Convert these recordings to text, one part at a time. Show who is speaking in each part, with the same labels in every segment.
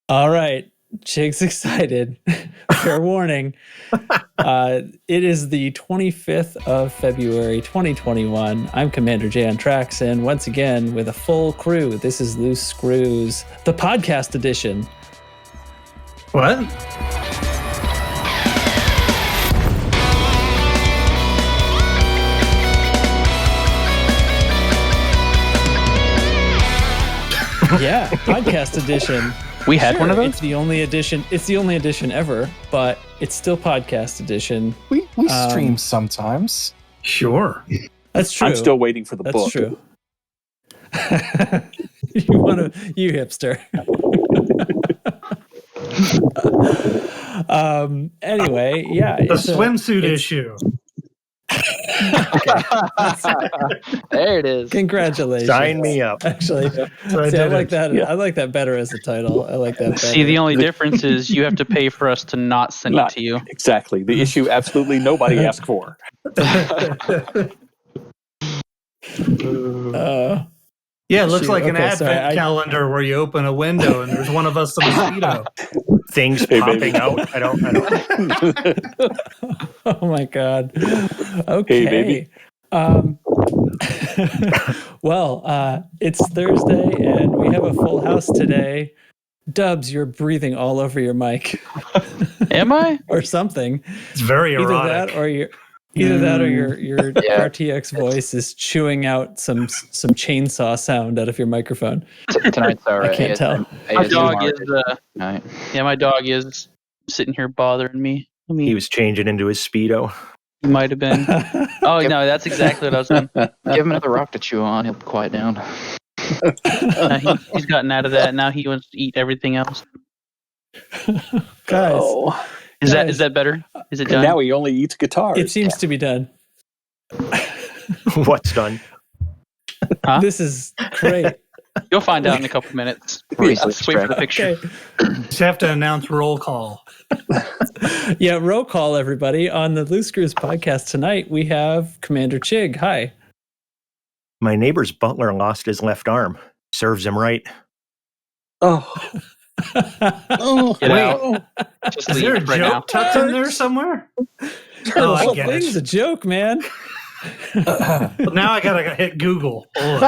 Speaker 1: All right. Chig's excited. Fair warning. It is the 25th of February, 2021. I'm Commander Jay on tracks, and once again, with a full crew, this is Loose Screws, the podcast edition.
Speaker 2: What?
Speaker 1: Yeah, podcast edition.
Speaker 3: We had one of those?
Speaker 1: It's the only edition. It's the only edition ever, but it's still podcast edition.
Speaker 4: We stream sometimes.
Speaker 2: Sure.
Speaker 1: That's true.
Speaker 5: I'm still waiting for the book.
Speaker 1: That's true. You hipster. Anyway, yeah.
Speaker 2: The swimsuit issue.
Speaker 3: There it is.
Speaker 1: Congratulations.
Speaker 6: Sign me up.
Speaker 1: Actually, I like that. Yeah. I like that better as a title. I like that better.
Speaker 3: See, the only difference is you have to pay for us to not send it to you.
Speaker 5: Exactly. The issue absolutely nobody asked for.
Speaker 2: Yeah, it looks
Speaker 1: Shoot,
Speaker 2: like an
Speaker 1: okay,
Speaker 2: advent calendar where you open a window and there's one of us in a mosquito.
Speaker 6: Things popping out. I don't.
Speaker 1: Oh my god. Okay.
Speaker 5: Hey, baby.
Speaker 1: Well, it's Thursday and we have a full house today. Dubs, you're breathing all over your mic.
Speaker 3: Am I?
Speaker 1: Or something.
Speaker 2: It's very erotic.
Speaker 1: Either that or your RTX voice is chewing out some chainsaw sound out of your microphone.
Speaker 7: Tonight's our
Speaker 1: I can't tell.
Speaker 3: My dog is. My dog is sitting here bothering me. I mean,
Speaker 6: He was changing into his Speedo.
Speaker 3: he might have been. Oh no, that's exactly what I was doing.
Speaker 7: Give him another rock to chew on. He'll quiet down.
Speaker 3: He's gotten out of that. Now he wants to eat everything else.
Speaker 1: Guys,
Speaker 3: Is that better? Is it done?
Speaker 5: Now he only eats guitars.
Speaker 1: it seems to be done.
Speaker 6: What's done?
Speaker 3: Huh?
Speaker 1: This is great.
Speaker 3: You'll find out in a couple of minutes.
Speaker 7: Reese,
Speaker 3: Just wait for the picture.
Speaker 1: Okay.
Speaker 2: Just have to announce roll call.
Speaker 1: Yeah, roll call, everybody. On the Loose Screws podcast tonight, we have Commander Chig. Hi.
Speaker 6: My neighbor's butler lost his left arm. Serves him right.
Speaker 5: Oh.
Speaker 3: Get out. Just
Speaker 2: Is
Speaker 3: leave
Speaker 2: there a
Speaker 3: right
Speaker 2: joke
Speaker 3: now.
Speaker 2: tucked in there somewhere?
Speaker 1: The
Speaker 2: I
Speaker 1: whole
Speaker 2: get
Speaker 1: thing's
Speaker 2: it.
Speaker 1: a joke, man.
Speaker 2: But now I gotta hit Google. Hold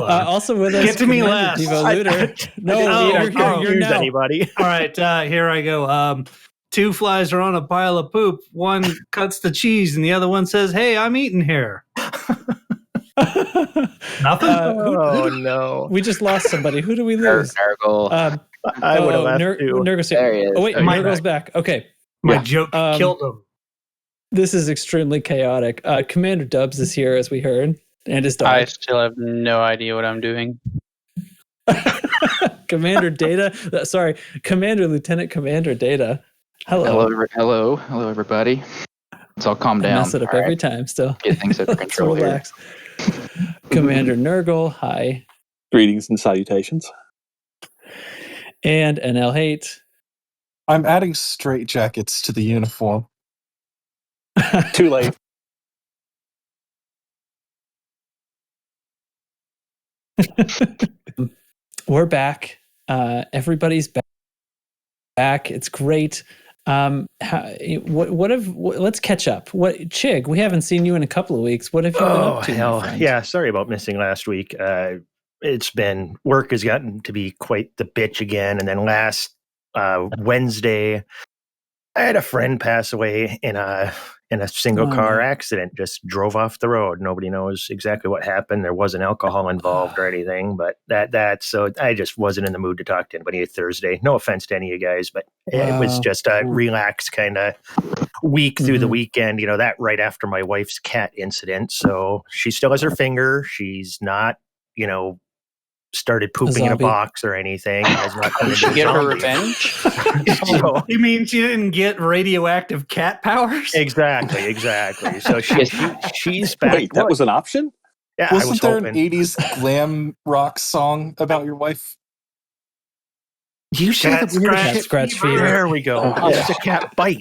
Speaker 2: on.
Speaker 1: Also with us,
Speaker 2: Get to me
Speaker 1: Commander
Speaker 2: last.
Speaker 1: Devo Looter. You're now.
Speaker 6: Anybody?
Speaker 2: All right, here I go. Two flies are on a pile of poop. One cuts the cheese, and the other one says, "Hey, I'm eating here." Nothing.
Speaker 6: Oh no!
Speaker 1: We just lost somebody. Who do we lose?
Speaker 7: Nurgle.
Speaker 6: I would have left too.
Speaker 1: Nurgle's here.
Speaker 7: There he is.
Speaker 1: Oh wait,
Speaker 7: Okay.
Speaker 1: Nurgle's back. Okay,
Speaker 2: My joke killed him.
Speaker 1: this is extremely chaotic. Commander Dubs is here, as we heard, and his dog.
Speaker 3: I still have no idea what I'm doing.
Speaker 1: Commander Data. Commander Lieutenant Commander Data. Hello.
Speaker 7: Hello, everybody. Let's all calm
Speaker 1: I
Speaker 7: down.
Speaker 1: mess it up
Speaker 7: all
Speaker 1: every
Speaker 7: right?
Speaker 1: time. Still.
Speaker 7: Get things under
Speaker 1: So
Speaker 7: control here.
Speaker 1: relax. Commander Nurgle. Hi.
Speaker 5: Greetings and salutations.
Speaker 1: And NL Hate.
Speaker 4: I'm adding straight jackets to the uniform.
Speaker 5: Too late.
Speaker 1: We're back. Everybody's back. It's great. Let's catch up. Chig, we haven't seen you in a couple of weeks. What have you been
Speaker 6: Oh
Speaker 1: up to?
Speaker 6: hell!
Speaker 1: my friend?
Speaker 6: Yeah, sorry about missing last week. It's been work has gotten to be quite the bitch again. And then last Wednesday, I had a friend pass away in a single car accident. Just drove off the road. Nobody knows exactly what happened. There wasn't alcohol involved or anything, but so I just wasn't in the mood to talk to anybody Thursday. No offense to any of you guys, but it was just a relaxed kind of week through the weekend. You know, that right after my wife's cat incident. So she still has her finger. She's not, started pooping in a box or anything.
Speaker 3: Did she get her revenge?
Speaker 6: So,
Speaker 2: You mean she didn't get radioactive cat powers?
Speaker 6: exactly. So she's back.
Speaker 5: Wait, that was an option?
Speaker 6: Yeah, I was
Speaker 4: Wasn't there
Speaker 6: hoping.
Speaker 4: an 80s glam rock song about your wife?
Speaker 6: You see
Speaker 2: Cat
Speaker 6: the weird
Speaker 2: scratch
Speaker 6: shit?
Speaker 1: Scratch fever.
Speaker 6: There we go.
Speaker 5: Oh,
Speaker 6: It's a cat bite.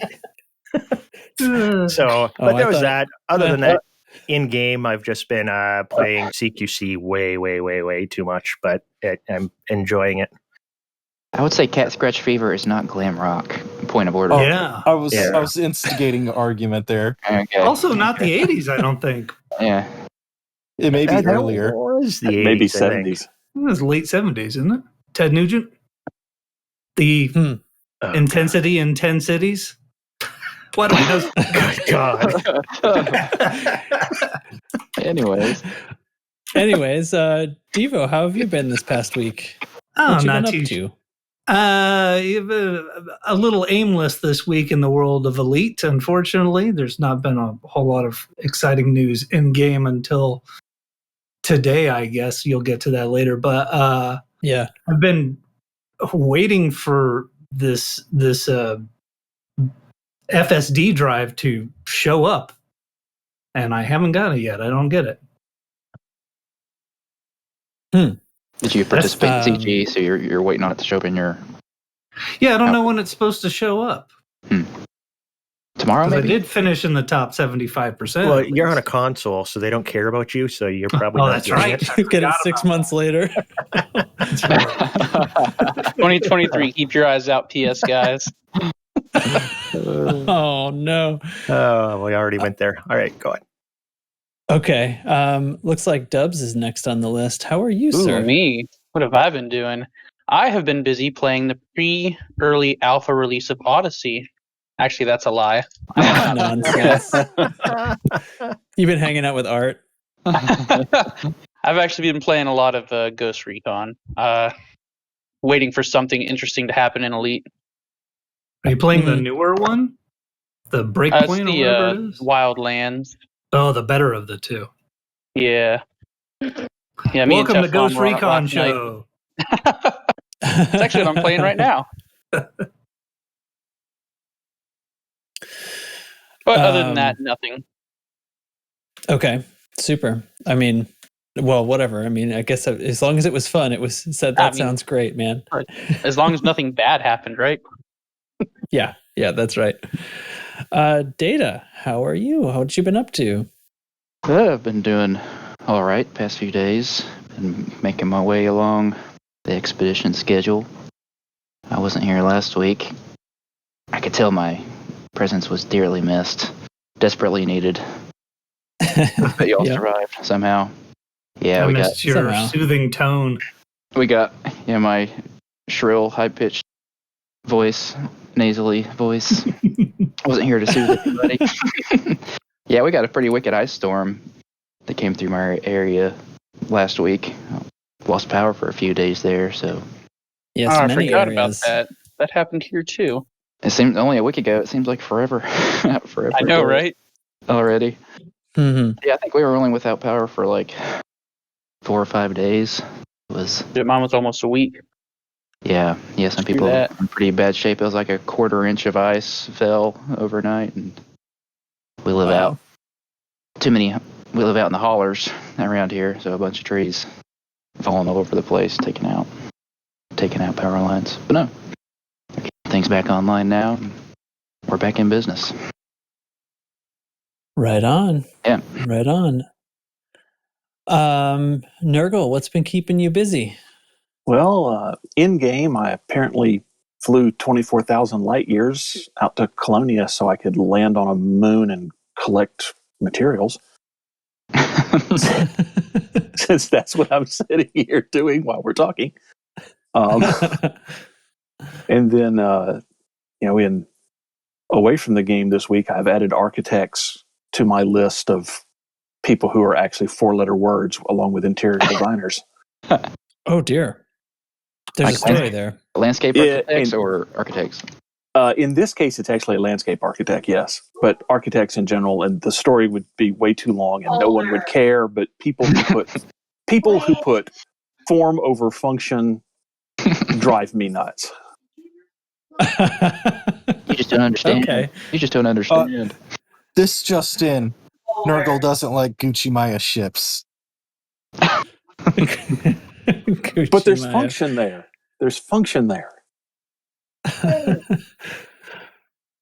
Speaker 6: So,
Speaker 1: Oh,
Speaker 6: but
Speaker 1: I
Speaker 6: there was
Speaker 1: thought-
Speaker 6: that. Other than that, in game, I've just been playing CQC way too much, but I'm enjoying it.
Speaker 7: I would say Cat Scratch Fever is not glam rock. Point of order.
Speaker 4: Oh,
Speaker 2: Yeah.
Speaker 4: I was instigating an argument there.
Speaker 7: Okay.
Speaker 2: Also, not the 80s, I don't think.
Speaker 7: Yeah.
Speaker 4: It may be
Speaker 6: That
Speaker 4: earlier.
Speaker 6: was the 80s,
Speaker 5: Maybe
Speaker 6: I think.
Speaker 5: 70s.
Speaker 2: It was late 70s, isn't it? Ted Nugent? The
Speaker 6: Oh,
Speaker 2: intensity in 10 cities? What? He does.
Speaker 6: God.
Speaker 7: Anyways,
Speaker 1: Devo, how have you been this past week?
Speaker 2: Oh,
Speaker 1: What you
Speaker 2: not
Speaker 1: been
Speaker 2: too.
Speaker 1: up to?
Speaker 2: A little aimless this week in the world of Elite, unfortunately. There's not been a whole lot of exciting news in game until today, I guess. You'll get to that later. But
Speaker 1: Yeah.
Speaker 2: I've been waiting for this FSD drive to show up, and I haven't got it yet. I don't get it.
Speaker 7: did you participate in
Speaker 1: um,
Speaker 7: CG? So you're waiting on it to show up in your
Speaker 2: Yeah, I don't know when it's supposed to show up.
Speaker 7: tomorrow?
Speaker 2: Because I
Speaker 7: Maybe.
Speaker 2: did finish in the top 75%.
Speaker 6: Well,
Speaker 2: at
Speaker 6: you're on a
Speaker 2: least.
Speaker 6: console, so they don't care about you, so you're probably
Speaker 2: Oh,
Speaker 6: not
Speaker 2: that's
Speaker 6: getting
Speaker 2: right.
Speaker 6: it.
Speaker 1: You get it
Speaker 2: Forgot
Speaker 1: 6
Speaker 2: about
Speaker 1: months later.
Speaker 3: 2023. Keep your eyes out, PS guys.
Speaker 1: Oh no.
Speaker 6: Oh, we already went there. All right, go on.
Speaker 1: Okay. Looks like Dubs is next on the list. How are you,
Speaker 3: Ooh,
Speaker 1: sir?
Speaker 3: me. What have I been doing? I have been busy playing the pre-early alpha release of Odyssey. Actually, that's a lie. I have not.
Speaker 1: Nonsense. You've been hanging out with Art.
Speaker 3: I've actually been playing a lot of Ghost Recon. Waiting for something interesting to happen in Elite.
Speaker 2: Are you playing the
Speaker 1: Mhm.
Speaker 2: newer one? The
Speaker 3: It's
Speaker 2: Breakpoint or
Speaker 3: the
Speaker 2: whatever it is?
Speaker 3: Wildlands.
Speaker 2: Oh, the better of the two.
Speaker 3: Yeah. Yeah. Me
Speaker 2: Welcome
Speaker 3: and
Speaker 2: to
Speaker 3: Teflon
Speaker 2: Ghost
Speaker 3: were on it
Speaker 2: Recon
Speaker 3: last night.
Speaker 2: Show.
Speaker 3: It's actually what I'm playing right now. But other than that, nothing.
Speaker 1: Okay, super. I mean, well, whatever. I mean, I guess as long as it was fun, it was said. That sounds great, man.
Speaker 3: As long as nothing bad happened, right?
Speaker 1: Yeah, that's right. Data, how are you? What you been up to?
Speaker 7: I've been doing all right past few days. Been making my way along the expedition schedule. I wasn't here last week. I could tell my presence was dearly missed, desperately needed. But y'all
Speaker 1: Yeah.
Speaker 7: survived somehow. Yeah,
Speaker 2: I
Speaker 7: we got
Speaker 2: missed your
Speaker 1: somehow.
Speaker 2: soothing tone.
Speaker 7: my shrill, high-pitched voice, nasally voice. Wasn't here to soothe anybody. Yeah, we got a pretty wicked ice storm that came through my area last week. Lost power for a few days there, so
Speaker 1: Yes,
Speaker 3: I
Speaker 1: many
Speaker 3: forgot
Speaker 1: areas.
Speaker 3: about that. That happened here too.
Speaker 7: it seemed only a week ago. It seems like forever. Forever
Speaker 3: I know,
Speaker 7: ago
Speaker 3: right?
Speaker 7: already.
Speaker 1: Mhm.
Speaker 7: Yeah, I think we were only without power for like 4 or 5 days. It was
Speaker 3: Mine was almost a week.
Speaker 7: yeah. Some people were
Speaker 3: that.
Speaker 7: in pretty bad shape. It was like a 1/4 inch of ice fell overnight, and we live
Speaker 1: Wow.
Speaker 7: out we live out in the hollers around here, so a bunch of trees falling all over the place, taking out power lines. But no, things back online now. And we're back in business.
Speaker 1: Right on.
Speaker 7: Yeah.
Speaker 1: Right on. Nurgle, what's been keeping you busy?
Speaker 5: Well, in game, I apparently flew 24,000 light years out to Colonia so I could land on a moon and collect materials. Since that's what I'm sitting here doing while we're talking. And then, away from the game this week, I've added architects to my list of people who are actually 4-letter words, along with interior designers.
Speaker 1: Oh dear. There's
Speaker 7: Like
Speaker 1: a story there.
Speaker 7: Landscape
Speaker 5: Yeah,
Speaker 7: architects
Speaker 5: and-
Speaker 7: or architects?
Speaker 5: In this case, it's actually a landscape architect, yes, but architects in general. And the story would be way too long, and no one would care. But people who put form over function drive me nuts.
Speaker 7: You just don't understand.
Speaker 1: Okay.
Speaker 7: You just don't understand.
Speaker 4: This just in. Nurgle doesn't like Gucci Maya ships.
Speaker 5: But there's function there. There's function there.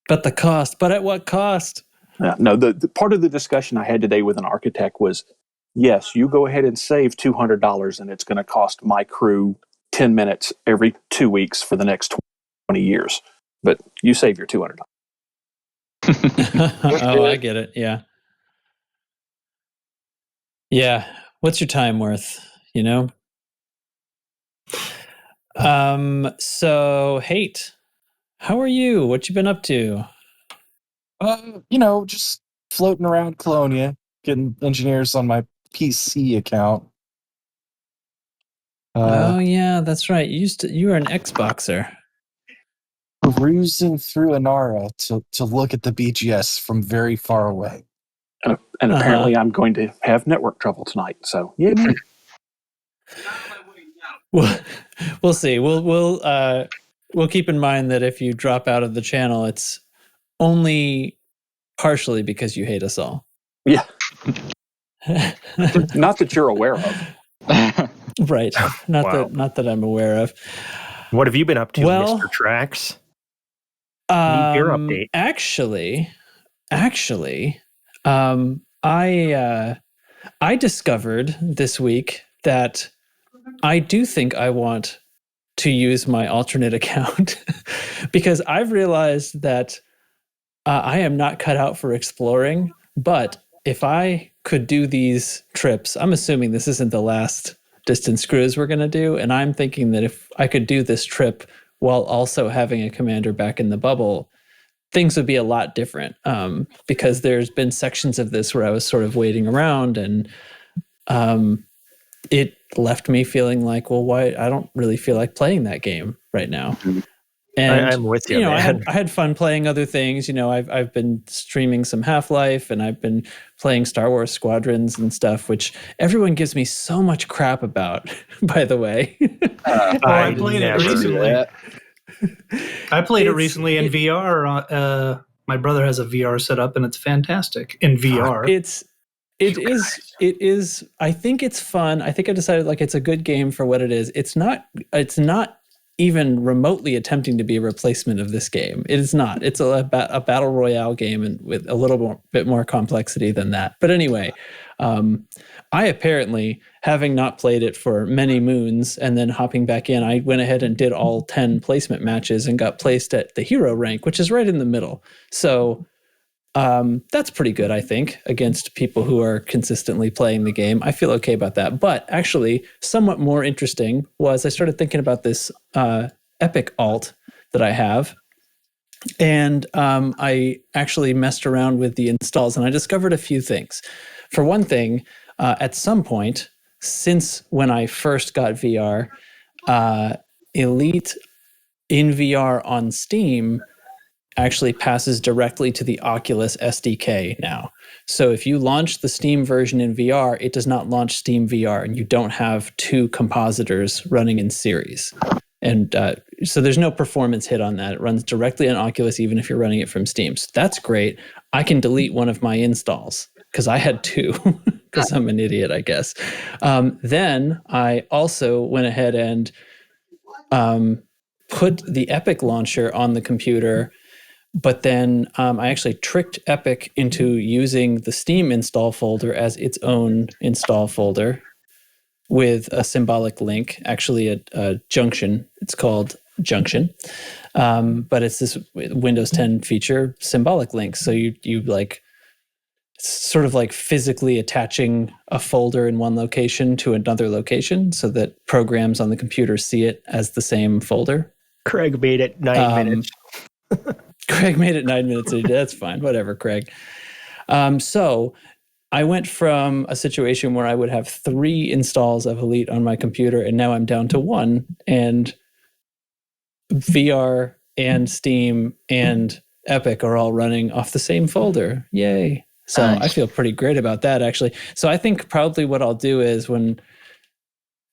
Speaker 1: But the cost. But at what cost?
Speaker 5: No, the part of the discussion I had today with an architect was, yes, you go ahead and save $200, and it's going to cost my crew 10 minutes every 2 weeks for the next 20 years. But you save your $200.
Speaker 1: Oh, I get it. Yeah. Yeah. What's your time worth? You know? So Hate, how are you? What you been up to?
Speaker 4: Just floating around Colonia, getting engineers on my PC account.
Speaker 1: Oh yeah, that's right. You were an Xboxer.
Speaker 4: Cruising through Inara to look at the BGS from very far away.
Speaker 5: And apparently I'm going to have network trouble tonight. So, yeah.
Speaker 1: We'll see. We'll keep in mind that if you drop out of the channel, it's only partially because you hate us all.
Speaker 5: Yeah. Not that you're aware of.
Speaker 1: Right. Not that I'm aware of.
Speaker 6: What have you been up to,
Speaker 1: Well,
Speaker 6: Mr. Trax? Need your update.
Speaker 1: Actually, I discovered this week that I do think I want to use my alternate account because I've realized that I am not cut out for exploring, but if I could do these trips, I'm assuming this isn't the last distance cruise we're going to do, and I'm thinking that if I could do this trip while also having a commander back in the bubble, things would be a lot different, because there's been sections of this where I was sort of waiting around, and it left me feeling like, well, why? I don't really feel like playing that game right now. And
Speaker 6: I'm with you, man.
Speaker 1: I had fun playing other things. I've been streaming some Half-Life, and I've been playing Star Wars Squadrons and stuff, which everyone gives me so much crap about, by the way.
Speaker 2: I played it recently. I played it recently in VR. My brother has a VR set up, and it's fantastic in VR.
Speaker 1: It is. I think it's fun. I think I decided it's a good game for what it is. It's not even remotely attempting to be a replacement of this game. It is not. It's a battle royale game, and with a little bit more complexity than that. But anyway, I apparently, having not played it for many moons and then hopping back in, I went ahead and did all 10 placement matches and got placed at the hero rank, which is right in the middle. So that's pretty good, I think, against people who are consistently playing the game. I feel okay about that. But actually, somewhat more interesting was I started thinking about this Epic alt that I have. And I actually messed around with the installs, and I discovered a few things. For one thing, at some point, since when I first got VR, Elite in VR on Steam actually passes directly to the Oculus SDK now. So if you launch the Steam version in VR, it does not launch Steam VR, and you don't have two compositors running in series. And so there's no performance hit on that. It runs directly on Oculus, even if you're running it from Steam. So that's great. I can delete one of my installs because I had two, because I'm an idiot, I guess. Then I also went ahead and put the Epic launcher on the computer. But then I actually tricked Epic into using the Steam install folder as its own install folder with a symbolic link, actually a junction. It's called Junction. But it's this Windows 10 feature, symbolic links. So you sort of like physically attaching a folder in one location to another location so that programs on the computer see it as the same folder.
Speaker 6: Craig made it 9 minutes.
Speaker 1: Craig made it 9 minutes. That's fine. Whatever, Craig. So I went from a situation where I would have 3 installs of Elite on my computer, and now I'm down to 1. And VR and Steam and Epic are all running off the same folder. Yay. So nice. I feel pretty great about that, actually. So I think probably what I'll do is when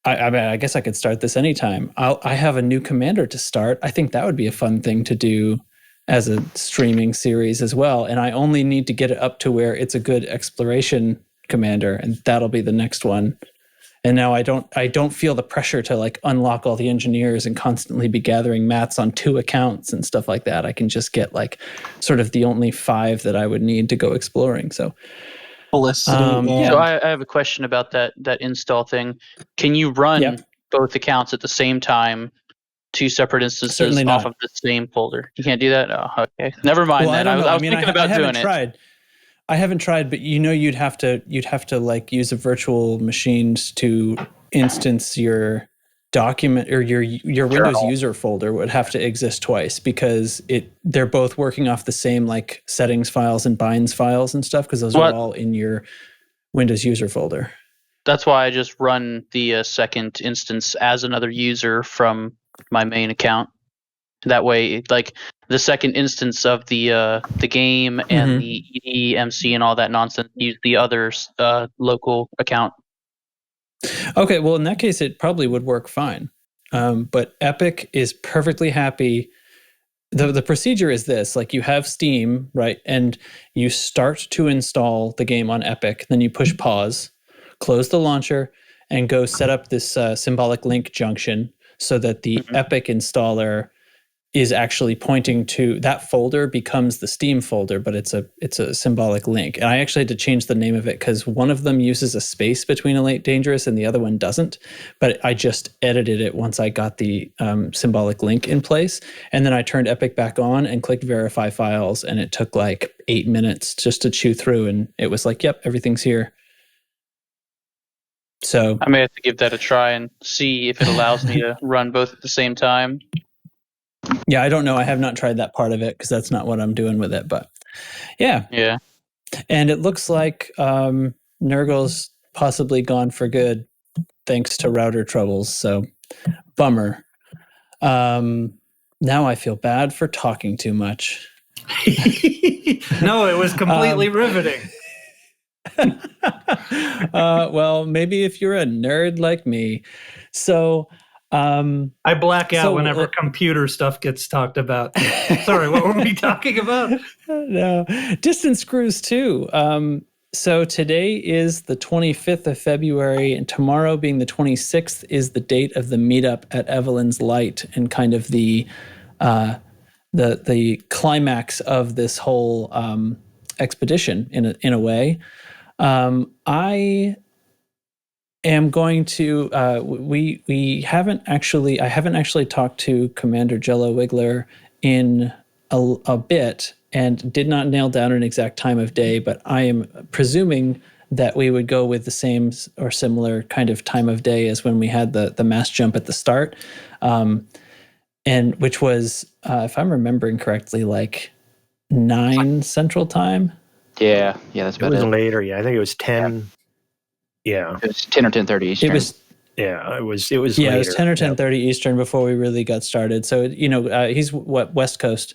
Speaker 1: I guess I could start this anytime. I have a new commander to start. I think that would be a fun thing to do as a streaming series as well. And I only need to get it up to where it's a good exploration commander, and that'll be the next one. And now I don't feel the pressure to like unlock all the engineers and constantly be gathering mats on 2 accounts and stuff like that. I can just get like sort of the only 5 that I would need to go exploring. So
Speaker 4: Felicity and
Speaker 3: So I have a question about that install thing. Can you run both accounts at the same time, 2 separate instances
Speaker 1: Certainly
Speaker 3: off
Speaker 1: not.
Speaker 3: of the same folder? You can't do that? Oh, okay. Never mind then. I was thinking about doing it.
Speaker 1: I haven't tried, but you'd have to like use a virtual machines to instance your document, or your Windows user folder would have to exist twice, because they're both working off the same like settings files and binds files and stuff, because those are all in your Windows user folder.
Speaker 3: That's why I just run the second instance as another user from my main account. That way, like the second instance of the game and the EDMC and all that nonsense, use the other's local account.
Speaker 1: Okay, well in that case, it probably would work fine. But Epic is perfectly happy. The procedure is this: like you have Steam, right, and you start to install the game on Epic, then you push pause, close the launcher, and go set up this symbolic link junction so that the Epic installer is actually pointing to that folder, becomes the Steam folder, but it's a symbolic link. And I actually had to change the name of it because one of them uses a space between Elite Dangerous and the other one doesn't. But I just edited it once I got the symbolic link in place. And then I turned Epic back on and clicked verify files. And it took like 8 minutes just to chew through. And it was like, yep, everything's here. So
Speaker 3: I may have to give that a try and see if it allows me to run both at the same time.
Speaker 1: Yeah, I don't know. I have not tried that part of it because that's not what I'm doing with it. But yeah. And it looks like Nurgle's possibly gone for good thanks to router troubles. So bummer. Now I feel bad for talking too much.
Speaker 2: No, it was completely riveting.
Speaker 1: Well, maybe if you're a nerd like me. So
Speaker 2: I black out whenever computer stuff gets talked about. Sorry, what were we talking about?
Speaker 1: No, distance screws too. So today is the 25th of February, and tomorrow, being the 26th, is the date of the meetup at Evelyn's Light, and kind of the climax of this whole expedition in a way. I am going to I haven't actually talked to Commander Jello Wiggler in a bit, and did not nail down an exact time of day, but I am presuming that we would go with the same or similar kind of time of day as when we had the mass jump at the start, and which was if I'm remembering correctly, like 9 Central Time.
Speaker 7: Yeah, that's about it.
Speaker 6: It was later. Yeah, I think it was 10. Yeah,
Speaker 7: it was 10 or 10:30 Eastern.
Speaker 6: it was
Speaker 1: Yeah,
Speaker 6: later.
Speaker 1: it was 10 or 10:30 Eastern before we really got started. So he's West Coast,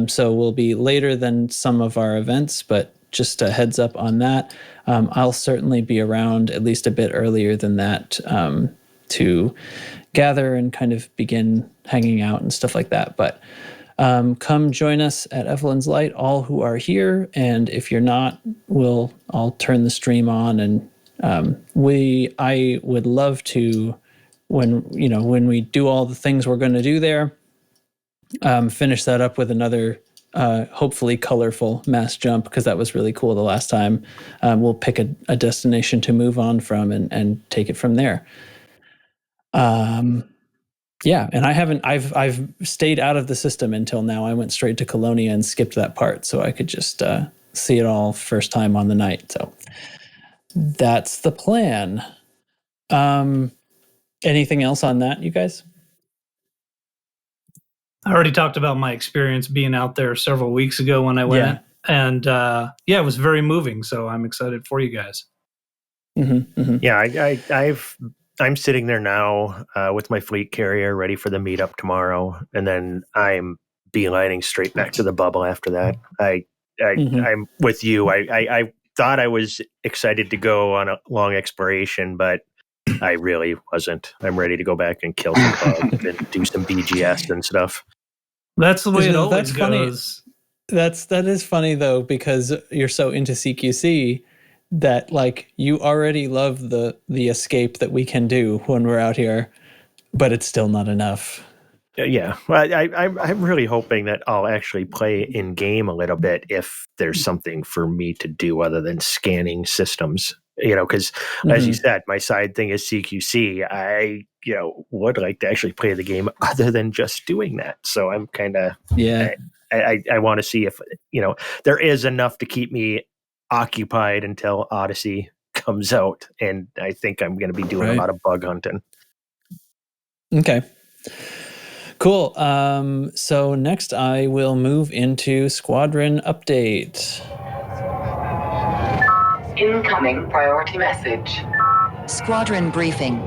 Speaker 1: so we'll be later than some of our events. But just a heads up on that. I'll certainly be around at least a bit earlier than that to gather and kind of begin hanging out and stuff like that. But come join us at Evelyn's Light, all who are here. And if you're not, I'll turn the stream on, and I would love to, when we do all the things we're going to do there, finish that up with another hopefully colorful mass jump, because that was really cool the last time. We'll pick a destination to move on from and take it from there. Yeah, and I've stayed out of the system until now. I went straight to Colonia and skipped that part so I could just see it all first time on the night. So that's the plan. Anything else on that, you guys?
Speaker 2: I already talked about my experience being out there several weeks ago when I went. And it was very moving. So I'm excited for you guys.
Speaker 1: Mm-hmm, mm-hmm.
Speaker 6: Yeah, I'm sitting there now with my fleet carrier ready for the meetup tomorrow, and then I'm beelining straight back to the bubble after that. I'm with you. I thought I was excited to go on a long exploration, but I really wasn't. I'm ready to go back and kill some bugs and do some BGS and stuff.
Speaker 2: That's the way it always goes.
Speaker 1: That is funny though, because you're so into CQC that like you already love the escape that we can do when we're out here, but it's still not enough.
Speaker 6: Yeah, well, I'm really hoping that I'll actually play in game a little bit if there's something for me to do other than scanning systems. Because as you said, my side thing is CQC. I would like to actually play the game other than just doing that. So I'm kind of I want to see if there is enough to keep me occupied until Odyssey comes out, and I think I'm going to be doing a lot of bug hunting.
Speaker 1: Okay. Cool. So next I will move into Squadron Update.
Speaker 8: Incoming priority message. Squadron briefing.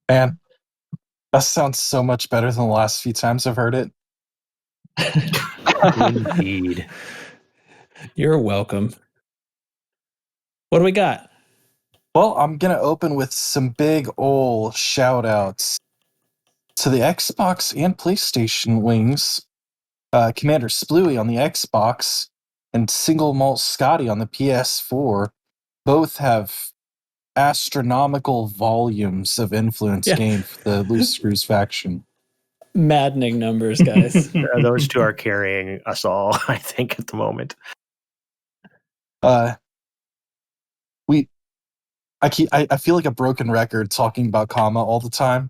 Speaker 4: Man, that sounds so much better than the last few times I've heard it.
Speaker 6: Indeed.
Speaker 1: You're welcome. What do we got?
Speaker 4: Well, I'm going to open with some big ol' shout-outs to the Xbox and PlayStation wings. Commander Splooie on the Xbox and Singlemalt Scotty on the PS4 both have astronomical volumes of influence gained for the Loose Screws faction.
Speaker 1: Maddening numbers, guys.
Speaker 6: Those two are carrying us all, I think, at the moment.
Speaker 4: I feel like a broken record talking about qama all the time.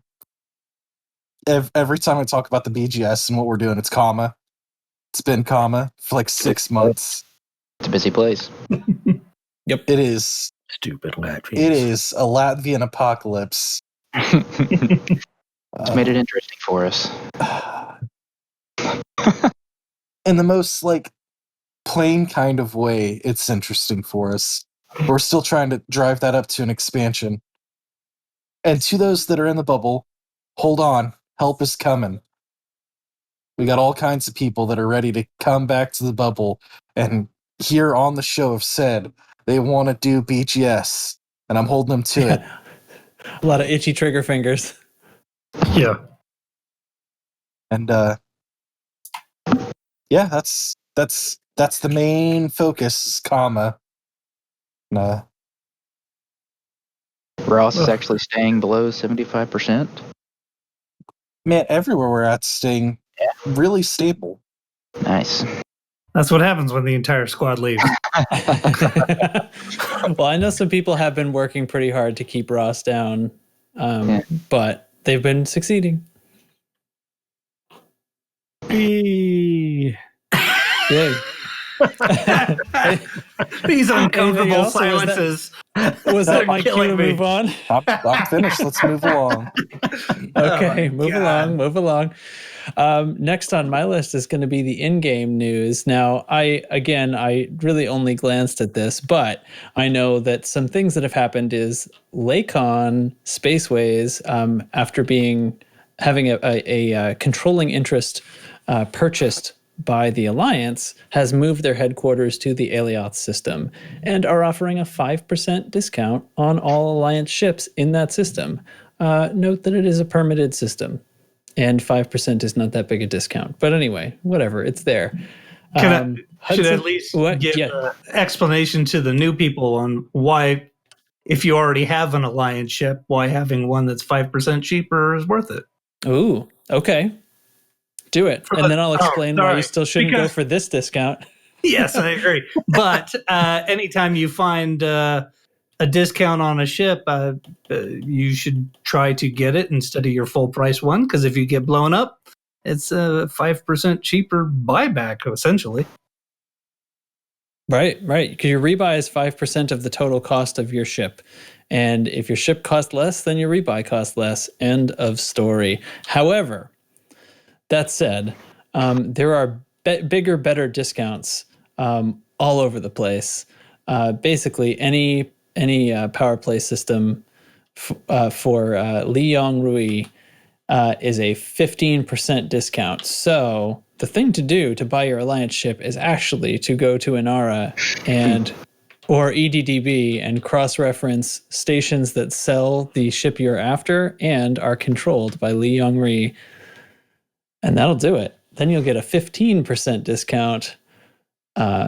Speaker 4: Every time I talk about the BGS and what we're doing, it's qama. It's been qama for like 6 months.
Speaker 7: It's a busy place.
Speaker 1: Yep.
Speaker 4: It is.
Speaker 6: Stupid Latvians.
Speaker 4: It is a Latvian apocalypse.
Speaker 7: It's made it interesting for us.
Speaker 4: In the most like plain kind of way, it's interesting for us. We're still trying to drive that up to an expansion. And to those that are in the bubble, hold on, help is coming. We got all kinds of people that are ready to come back to the bubble and here on the show have said they want to do BGS, and I'm holding them to it.
Speaker 1: A lot of itchy trigger fingers.
Speaker 6: Yeah.
Speaker 4: And that's the main focus, is qama.
Speaker 7: Ross is actually staying below 75%.
Speaker 4: Man, everywhere we're at staying really stable.
Speaker 7: Nice.
Speaker 2: That's what happens when the entire squad leaves.
Speaker 1: Well, I know some people have been working pretty hard to keep Ross down, but they've been succeeding. Yay.
Speaker 2: These uncomfortable silences.
Speaker 1: Was that my cue to move on?
Speaker 4: I'm finished. Let's move along.
Speaker 1: Okay, move along. Next on my list is going to be the in-game news. Now, I really only glanced at this, but I know that some things that have happened is Lakon Spaceways, after having a controlling interest purchased by the Alliance, has moved their headquarters to the Alioth system and are offering a 5% discount on all Alliance ships in that system. Note that it is a permitted system, and 5% is not that big a discount. But anyway, whatever, it's there.
Speaker 2: Should I at least give an explanation to the new people on why, if you already have an Alliance ship, why having one that's 5% cheaper is worth it?
Speaker 1: Ooh, okay. Do it. And then I'll explain why you still shouldn't go for this discount.
Speaker 2: Yes, I agree. But anytime you find a discount on a ship, you should try to get it instead of your full price one, because if you get blown up, it's a 5% cheaper buyback, essentially.
Speaker 1: Right. Because your rebuy is 5% of the total cost of your ship. And if your ship costs less, then your rebuy costs less. End of story. However, that said, there are bigger, better discounts all over the place. Basically, any power play system for Li Yong Rui is a 15% discount. So the thing to do to buy your Alliance ship is actually to go to Inara or EDDB and cross-reference stations that sell the ship you're after and are controlled by Li Yong Rui. And that'll do it. then you'll get a 15% discount.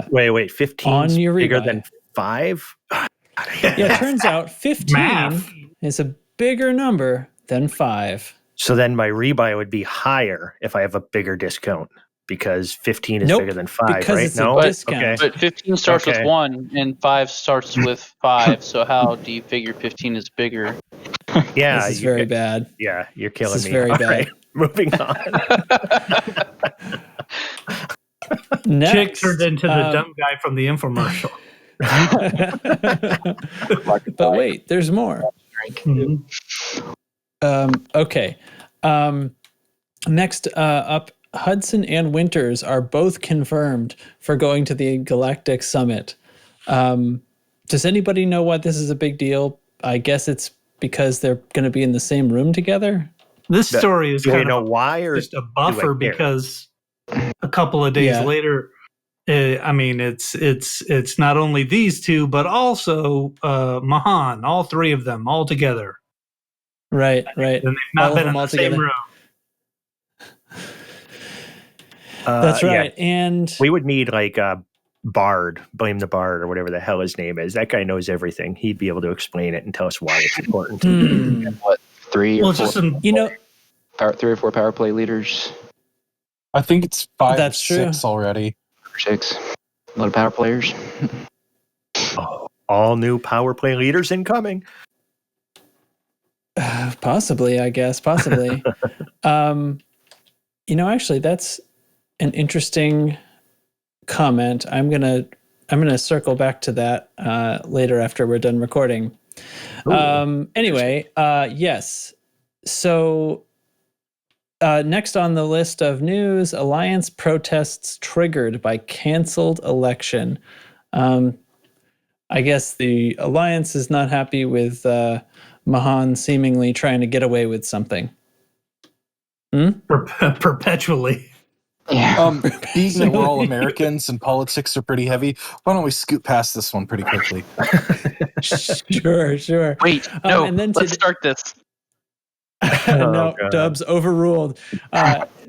Speaker 6: Wait, 15
Speaker 1: on your
Speaker 6: bigger
Speaker 1: rebuy.
Speaker 6: than 5?
Speaker 1: Yeah, it turns out 15
Speaker 2: Math.
Speaker 1: is a bigger number than 5.
Speaker 6: So then my rebuy would be higher if I have a bigger discount because 15 is
Speaker 1: Nope,
Speaker 6: bigger than 5,
Speaker 1: because
Speaker 6: right?
Speaker 1: it's a discount.
Speaker 6: Okay.
Speaker 3: But 15 starts with
Speaker 6: Okay.
Speaker 3: 1 and 5 starts with 5. So how do you figure 15 is bigger?
Speaker 6: Yeah,
Speaker 1: This is very bad.
Speaker 6: Yeah, you're killing
Speaker 1: This is
Speaker 6: me.
Speaker 1: very
Speaker 6: All
Speaker 1: bad.
Speaker 6: right, moving on.
Speaker 1: Next,
Speaker 2: Chick turned into the dumb guy from the infomercial.
Speaker 1: but wait, there's more.
Speaker 2: Mhm.
Speaker 1: Okay. Next up, Hudson and Winters are both confirmed for going to the Galactic Summit. Does anybody know why this is a big deal? I guess it's because they're going to be in the same room together.
Speaker 2: This story is
Speaker 6: Do we
Speaker 2: kind
Speaker 6: know
Speaker 2: of
Speaker 6: why, or
Speaker 2: just a buffer
Speaker 6: do I care?
Speaker 2: because a couple of days
Speaker 1: Yeah.
Speaker 2: later, I mean, it's not only these two, but also Mahan, all three of them, all together.
Speaker 1: Right.
Speaker 2: And they've
Speaker 1: All
Speaker 2: not
Speaker 1: of
Speaker 2: been
Speaker 1: them
Speaker 2: in
Speaker 1: all
Speaker 2: the same
Speaker 1: together.
Speaker 2: room.
Speaker 1: That's
Speaker 6: yeah.
Speaker 1: right. And
Speaker 6: We would need like a Bard, blame the Bard, or whatever the hell his name is. That guy knows everything. He'd be able to explain it and tell us why it's important.
Speaker 7: What, 3
Speaker 2: Well,
Speaker 7: or
Speaker 2: it's
Speaker 7: 4?
Speaker 2: just some,
Speaker 1: you know,
Speaker 7: 3 or 4 power play leaders,
Speaker 4: I think it's 5
Speaker 1: That's
Speaker 4: or 6 already.
Speaker 7: or 6. A lot of power players.
Speaker 6: All new power play leaders incoming.
Speaker 1: possibly, I guess, possibly. Actually, that's an interesting comment. I'm gonna circle back to that later after we're done recording. Anyway, yes. So next on the list of news, Alliance protests triggered by canceled election. I guess the Alliance is not happy with Mahan seemingly trying to get away with something.
Speaker 2: perpetually.
Speaker 7: Yeah.
Speaker 4: Being that we're all Americans and politics are pretty heavy, why don't we scoot past this one pretty quickly?
Speaker 1: Sure.
Speaker 3: Wait, no,
Speaker 1: and then
Speaker 3: let's start this.
Speaker 1: No,
Speaker 6: God.
Speaker 1: Dubs overruled.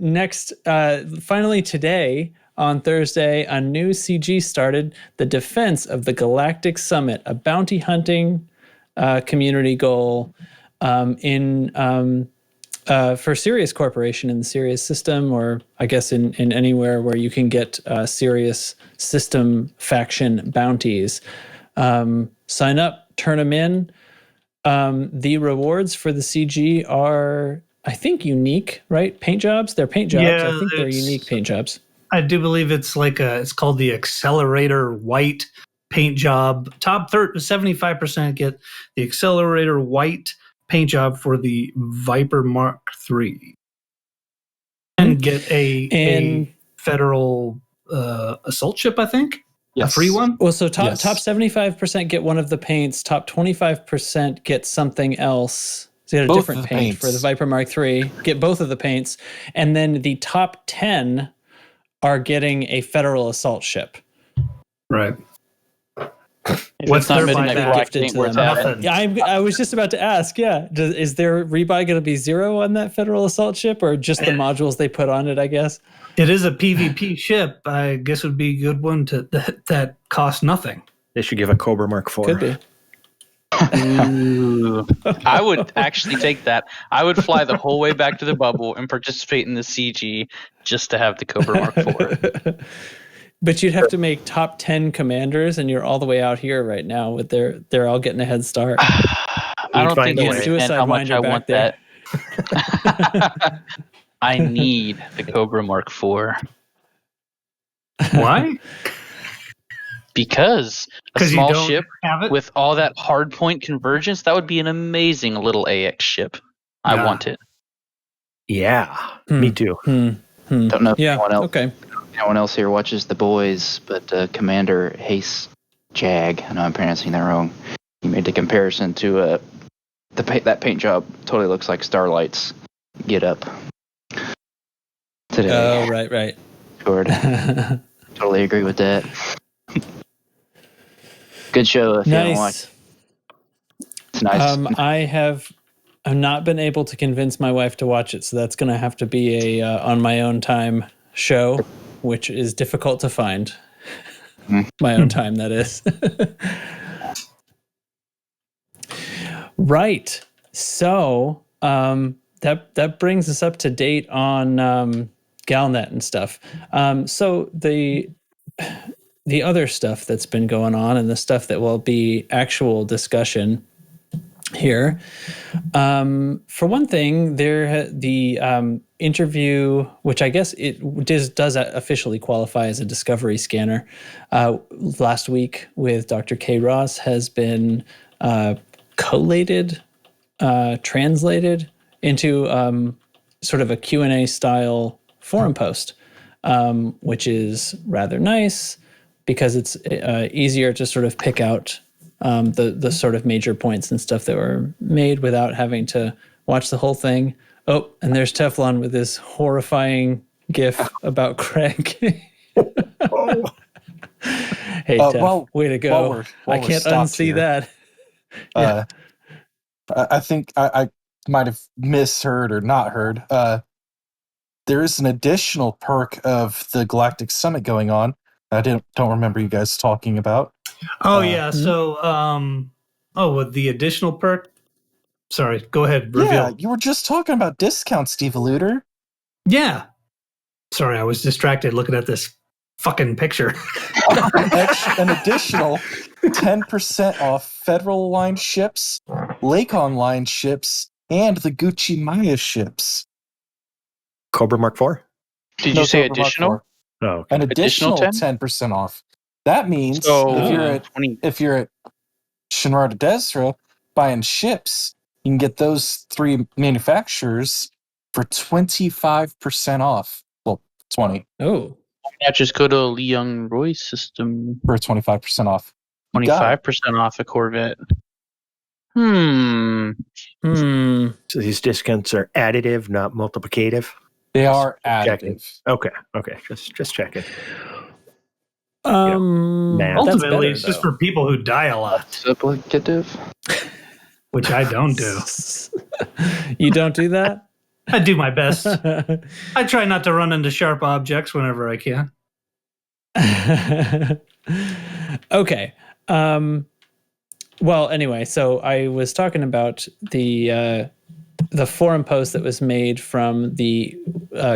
Speaker 1: Next, finally today, on Thursday, a new CG started, the Defense of the Galactic Summit, a bounty hunting community goal for Sirius Corporation in the Sirius system, or I guess in anywhere where you can get Sirius system faction bounties. Sign up, turn them in. The rewards for the CG are, I think, unique, right? Paint jobs? They're paint jobs.
Speaker 2: Yeah,
Speaker 1: I think they're
Speaker 2: it's-
Speaker 1: unique paint jobs.
Speaker 2: I do believe it's it's called the Accelerator White paint job. Top 75% get the Accelerator White paint job for the Viper Mark III. And get a federal assault ship, I think. A free one?
Speaker 1: Well, so top
Speaker 4: Yes.
Speaker 1: 75% get one of the paints. Top 25% get something else. So you get a
Speaker 4: Both
Speaker 1: different
Speaker 4: of the
Speaker 1: paint
Speaker 4: paints.
Speaker 1: for the Viper Mark III. Get both of the paints. And then the top 10 are getting a federal assault ship.
Speaker 2: Right.
Speaker 3: What's not
Speaker 2: their
Speaker 3: missing
Speaker 2: buyback?
Speaker 3: that
Speaker 1: Gifted
Speaker 3: ain't
Speaker 1: to
Speaker 3: worth
Speaker 1: them.
Speaker 3: having.
Speaker 2: Nothing.
Speaker 1: I was just about to ask, is their rebuy going to be 0 on that federal assault ship, or just the modules they put on it, I guess?
Speaker 2: It is a PvP ship. I guess it would be a good one that costs nothing.
Speaker 6: They should give a Cobra Mark IV.
Speaker 1: Could be.
Speaker 3: Ooh. I would actually take that. I would fly the whole way back to the bubble and participate in the CG just to have the Cobra Mark IV.
Speaker 1: But you'd have to make top 10 commanders, and you're all the way out here right now with they're all getting a head start.
Speaker 3: I don't
Speaker 6: find
Speaker 3: think
Speaker 6: a
Speaker 3: you
Speaker 6: way.
Speaker 3: understand
Speaker 1: Suicide
Speaker 3: how much
Speaker 1: winder
Speaker 3: I
Speaker 1: back
Speaker 3: want
Speaker 1: there.
Speaker 3: that. I need the Cobra Mark IV
Speaker 2: Why?
Speaker 3: because a
Speaker 2: 'Cause you
Speaker 3: small
Speaker 2: don't
Speaker 3: ship
Speaker 2: have it?
Speaker 3: with all that hardpoint convergence, that would be an amazing little AX ship. I
Speaker 2: Yeah.
Speaker 3: want it.
Speaker 6: Yeah, me too.
Speaker 7: Don't know if
Speaker 1: Yeah,
Speaker 7: anyone else here watches The Boys, but Commander Haste Jag, I know I'm pronouncing that wrong. He made the comparison to that paint job totally looks like Starlight's get up today.
Speaker 1: Oh, right.
Speaker 7: Gord. Totally agree with that. Good show if you haven't watched.
Speaker 1: Nice.
Speaker 7: It's nice.
Speaker 1: I've not been able to convince my wife to watch it, so that's going to have to be a on my own time show, which is difficult to find.
Speaker 7: Mm.
Speaker 1: My own time, that is. Right. So that brings us up to date on Galnet and stuff. So the other stuff that's been going on and the stuff that will be actual discussion here. For one thing, the interview, which I guess it does officially qualify as a discovery scanner, last week with Dr. K. Ross has been collated, translated into sort of a Q&A style forum post, which is rather nice because it's easier to sort of pick out the sort of major points and stuff that were made without having to watch the whole thing. Oh, and there's Teflon with this horrifying gif about Craig.
Speaker 6: Oh.
Speaker 1: Hey, Tef, way to go.
Speaker 4: while
Speaker 1: I
Speaker 4: we're
Speaker 1: can't
Speaker 4: stopped
Speaker 1: unsee
Speaker 4: here,
Speaker 1: that.
Speaker 4: Yeah. I think I might have misheard or not heard. There is an additional perk of the Galactic Summit going on. I don't remember you guys talking about.
Speaker 2: Oh yeah. So with the additional perk. Sorry, go ahead. Reveal.
Speaker 4: Yeah, you were just talking about discounts, Steve Eluder.
Speaker 2: Yeah. Sorry, I was distracted looking at this fucking picture.
Speaker 4: An additional 10% off Federal line ships, Lakon line ships, and the Gucci Maya ships.
Speaker 6: Cobra Mark IV?
Speaker 3: Did
Speaker 4: No,
Speaker 3: you say
Speaker 4: Cobra Mark
Speaker 3: additional?
Speaker 4: IV.
Speaker 6: Oh, okay.
Speaker 4: An additional 10% off. That means
Speaker 3: So
Speaker 4: if you're at Shinra de Desra buying ships, you can get those 3 manufacturers for 25% off. Well, 20
Speaker 1: Oh,
Speaker 3: not just go to Liang Roy system.
Speaker 4: for 25% off. You got it.
Speaker 3: 25% off a Corvette.
Speaker 1: hmm.
Speaker 6: So these discounts are additive, not multiplicative?
Speaker 4: They are
Speaker 6: Checking.
Speaker 4: additive.
Speaker 6: Okay. Just checking.
Speaker 1: Man,
Speaker 6: That's
Speaker 2: Ultimately,
Speaker 1: better,
Speaker 2: it's just
Speaker 1: though.
Speaker 2: for people who die a lot,
Speaker 7: Multiplicative.
Speaker 2: which I don't do.
Speaker 1: You don't do that?
Speaker 2: I do my best. I try not to run into sharp objects whenever I can.
Speaker 1: Okay. Well, anyway, so I was talking about the forum post that was made from the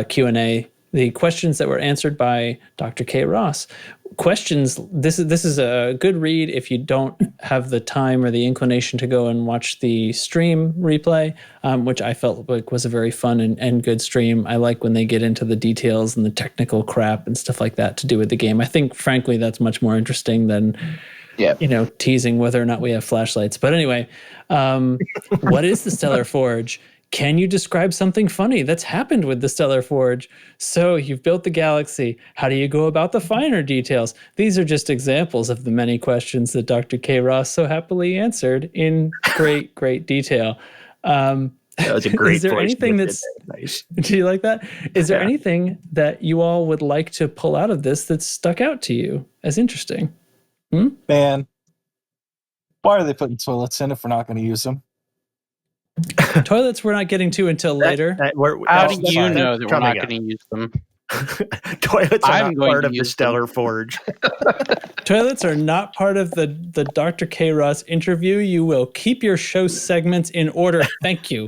Speaker 1: Q&A, the questions that were answered by Dr. K. Ross. Questions, this is a good read if you don't have the time or the inclination to go and watch the stream replay, which I felt like was a very fun and good stream. I like when they get into the details and the technical crap and stuff like that to do with the game. I think, frankly, that's much more interesting than teasing whether or not we have flashlights. But anyway, what is the Stellar Forge? Can you describe something funny that's happened with the Stellar Forge? So you've built the galaxy. How do you go about the finer details? These are just examples of the many questions that Dr. K. Ross so happily answered in great, great detail.
Speaker 6: That was a great
Speaker 1: is there
Speaker 6: voice.
Speaker 1: anything that's
Speaker 6: nice?
Speaker 1: Do you like that? Is there anything that you all would like to pull out of this that's stuck out to you as interesting?
Speaker 4: Man, why are they putting toilets in if we're not going to use them?
Speaker 1: Toilets we're not getting to until later.
Speaker 3: How do you
Speaker 6: fine.
Speaker 3: know that we're
Speaker 6: Coming
Speaker 3: not
Speaker 6: up.
Speaker 3: going to use them?
Speaker 6: Toilets are
Speaker 3: I'm
Speaker 6: not
Speaker 3: going
Speaker 6: part
Speaker 3: to
Speaker 6: of the
Speaker 3: use
Speaker 6: Stellar Forge.
Speaker 1: Toilets are not part of the Dr. K. Ross interview. You will keep your show segments in order. Thank you.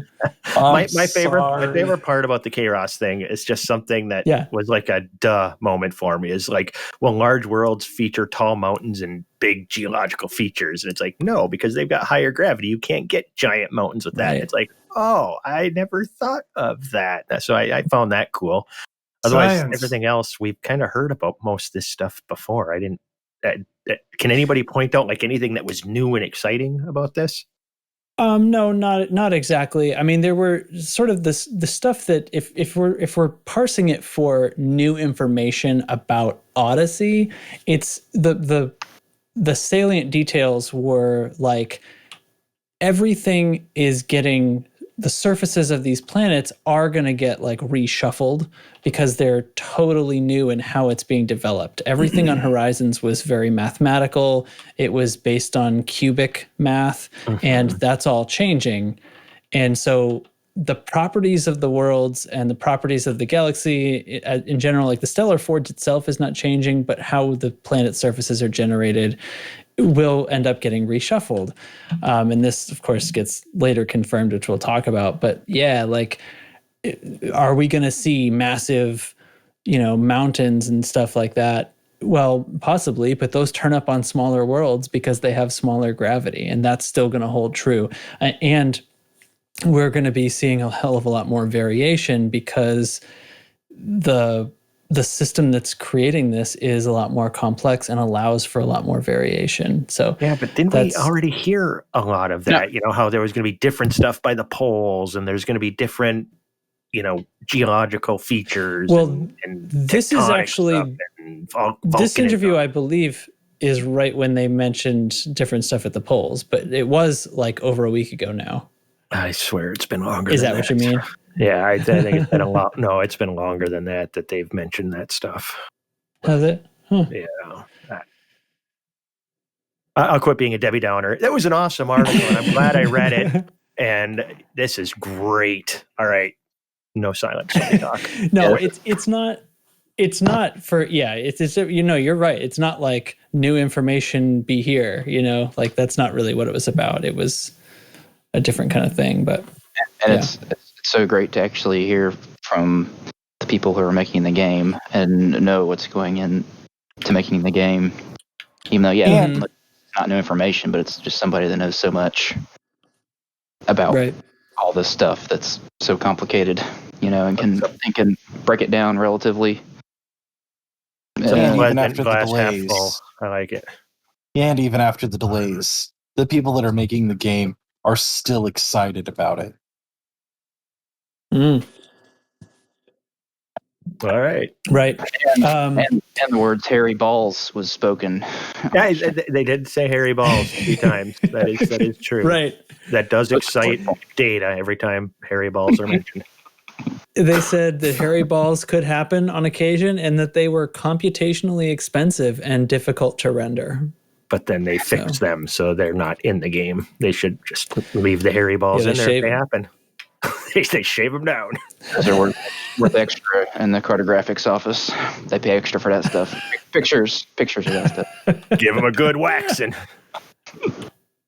Speaker 6: My favorite part about the K-Ross thing is just something that was like a duh moment for me. Is like, well, large worlds feature tall mountains and big geological features, and it's like, no, because they've got higher gravity. You can't get giant mountains with that.
Speaker 1: Right.
Speaker 6: It's like, oh, I never thought of that. So I found that cool. Otherwise, everything else we've kind of heard about most of this stuff before. I didn't. Can anybody point out like anything that was new and exciting about this?
Speaker 1: No, not exactly. I mean, there were sort of the stuff that if we're parsing it for new information about Odyssey, it's the salient details were like everything is getting. The surfaces of these planets are going to get like reshuffled because they're totally new in how it's being developed. Everything on Horizons was very mathematical. It was based on cubic math, and that's all changing. And so the properties of the worlds and the properties of the galaxy in general, like the stellar forge itself is not changing, but how the planet surfaces are generated will end up getting reshuffled. And this, of course, gets later confirmed, which we'll talk about. But yeah, like, are we going to see massive, mountains and stuff like that? Well, possibly, but those turn up on smaller worlds because they have smaller gravity, and that's still going to hold true. And we're going to be seeing a hell of a lot more variation because the system that's creating this is a lot more complex and allows for a lot more variation. So
Speaker 6: yeah, but didn't we already hear a lot of that?
Speaker 3: No.
Speaker 6: How there was going to be different stuff by the poles, and there's going to be different, geological features.
Speaker 1: Well,
Speaker 6: and
Speaker 1: this is actually this interview, I believe, is right when they mentioned different stuff at the poles, but it was like over a week ago now.
Speaker 6: I swear it's been longer.
Speaker 1: Is that what you mean?
Speaker 6: Yeah, I think it's been a lot. No, it's been longer than that they've mentioned that stuff.
Speaker 1: Has it? Huh.
Speaker 6: Yeah. I'll quit being a Debbie Downer. That was an awesome article, and I'm glad I read it. And this is great. All right. No silence. Talk.
Speaker 1: No, it's not. It's not for It's you're right. It's not like new information be here. Like that's not really what it was about. It was a different kind of thing. But
Speaker 7: it's so great to actually hear from the people who are making the game and know what's going in to making the game. Even though it's not new information, but it's just somebody that knows so much about all this stuff that's so complicated, and can break it down relatively.
Speaker 4: Even after the
Speaker 6: glass half
Speaker 4: delays,
Speaker 6: full. I like it.
Speaker 4: And even after the delays, the people that are making the game are still excited about it.
Speaker 1: Mm.
Speaker 6: All right.
Speaker 1: Right.
Speaker 7: And the words "hairy balls" was spoken.
Speaker 6: Yeah, they did say hairy balls 3 times. That is true.
Speaker 1: Right.
Speaker 6: That does excite Data every time hairy balls are mentioned.
Speaker 1: They said that hairy balls could happen on occasion and that they were computationally expensive and difficult to render.
Speaker 6: But then they fix them so they're not in the game. They should just leave the hairy balls in there if they happen. They shave them down.
Speaker 7: They're worth extra in the cartographics office. They pay extra for that stuff. Pictures of that stuff.
Speaker 6: Give them a good waxing.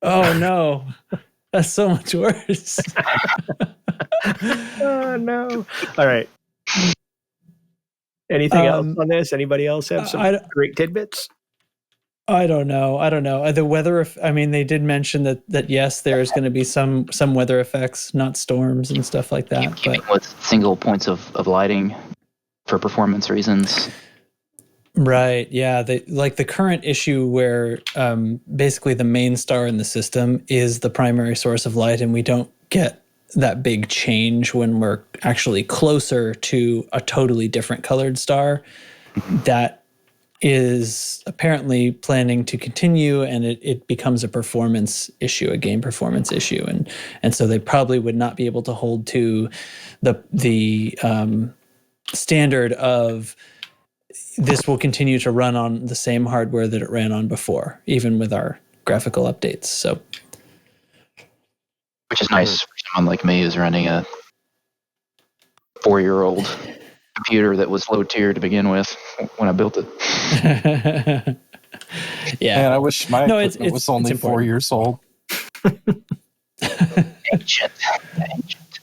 Speaker 1: Oh no, that's so much worse.
Speaker 6: Oh no! All right. Anything else on this? Anybody else have some great tidbits?
Speaker 1: I don't know. The weather. They did mention that yes, there is going to be some weather effects, not storms and stuff like that.
Speaker 7: But with single points of lighting for performance reasons.
Speaker 1: Right. Yeah. The current issue where basically the main star in the system is the primary source of light, and we don't get that big change when we're actually closer to a totally different colored star. That is apparently planning to continue, and it becomes a performance issue, a game performance issue, and so they probably would not be able to hold to the standard of this will continue to run on the same hardware that it ran on before, even with our graphical updates. So,
Speaker 7: which is nice for someone like me who's running a 4-year-old computer that was low tier to begin with when I built it.
Speaker 1: Yeah,
Speaker 4: and I wish my equipment was only 4 years old.
Speaker 7: Ancient.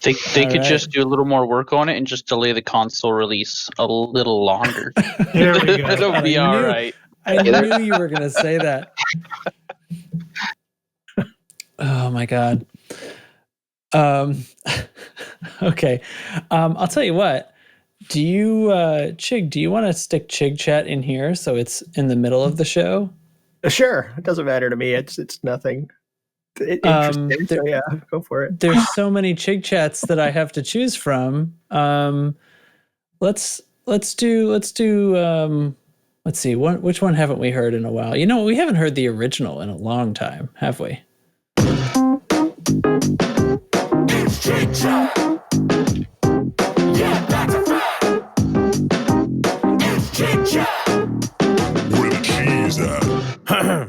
Speaker 3: They could just do a little more work on it and just delay the console release a little longer.
Speaker 2: There we go.
Speaker 3: It'll be all right.
Speaker 1: I knew you were going to say that. Oh my God. Okay. I'll tell you what. Do you, Chig, do you want to stick Chig Chat in here so it's in the middle of the show?
Speaker 6: Sure. It doesn't matter to me. It's nothing interesting. So yeah, go for it.
Speaker 1: There's so many Chig Chats that I have to choose from. Let's see. Which one haven't we heard in a while? We haven't heard the original in a long time, have we?
Speaker 9: It's Chig Chat. Yeah, that's a fact. It's Chig Chat. Where the cheese at?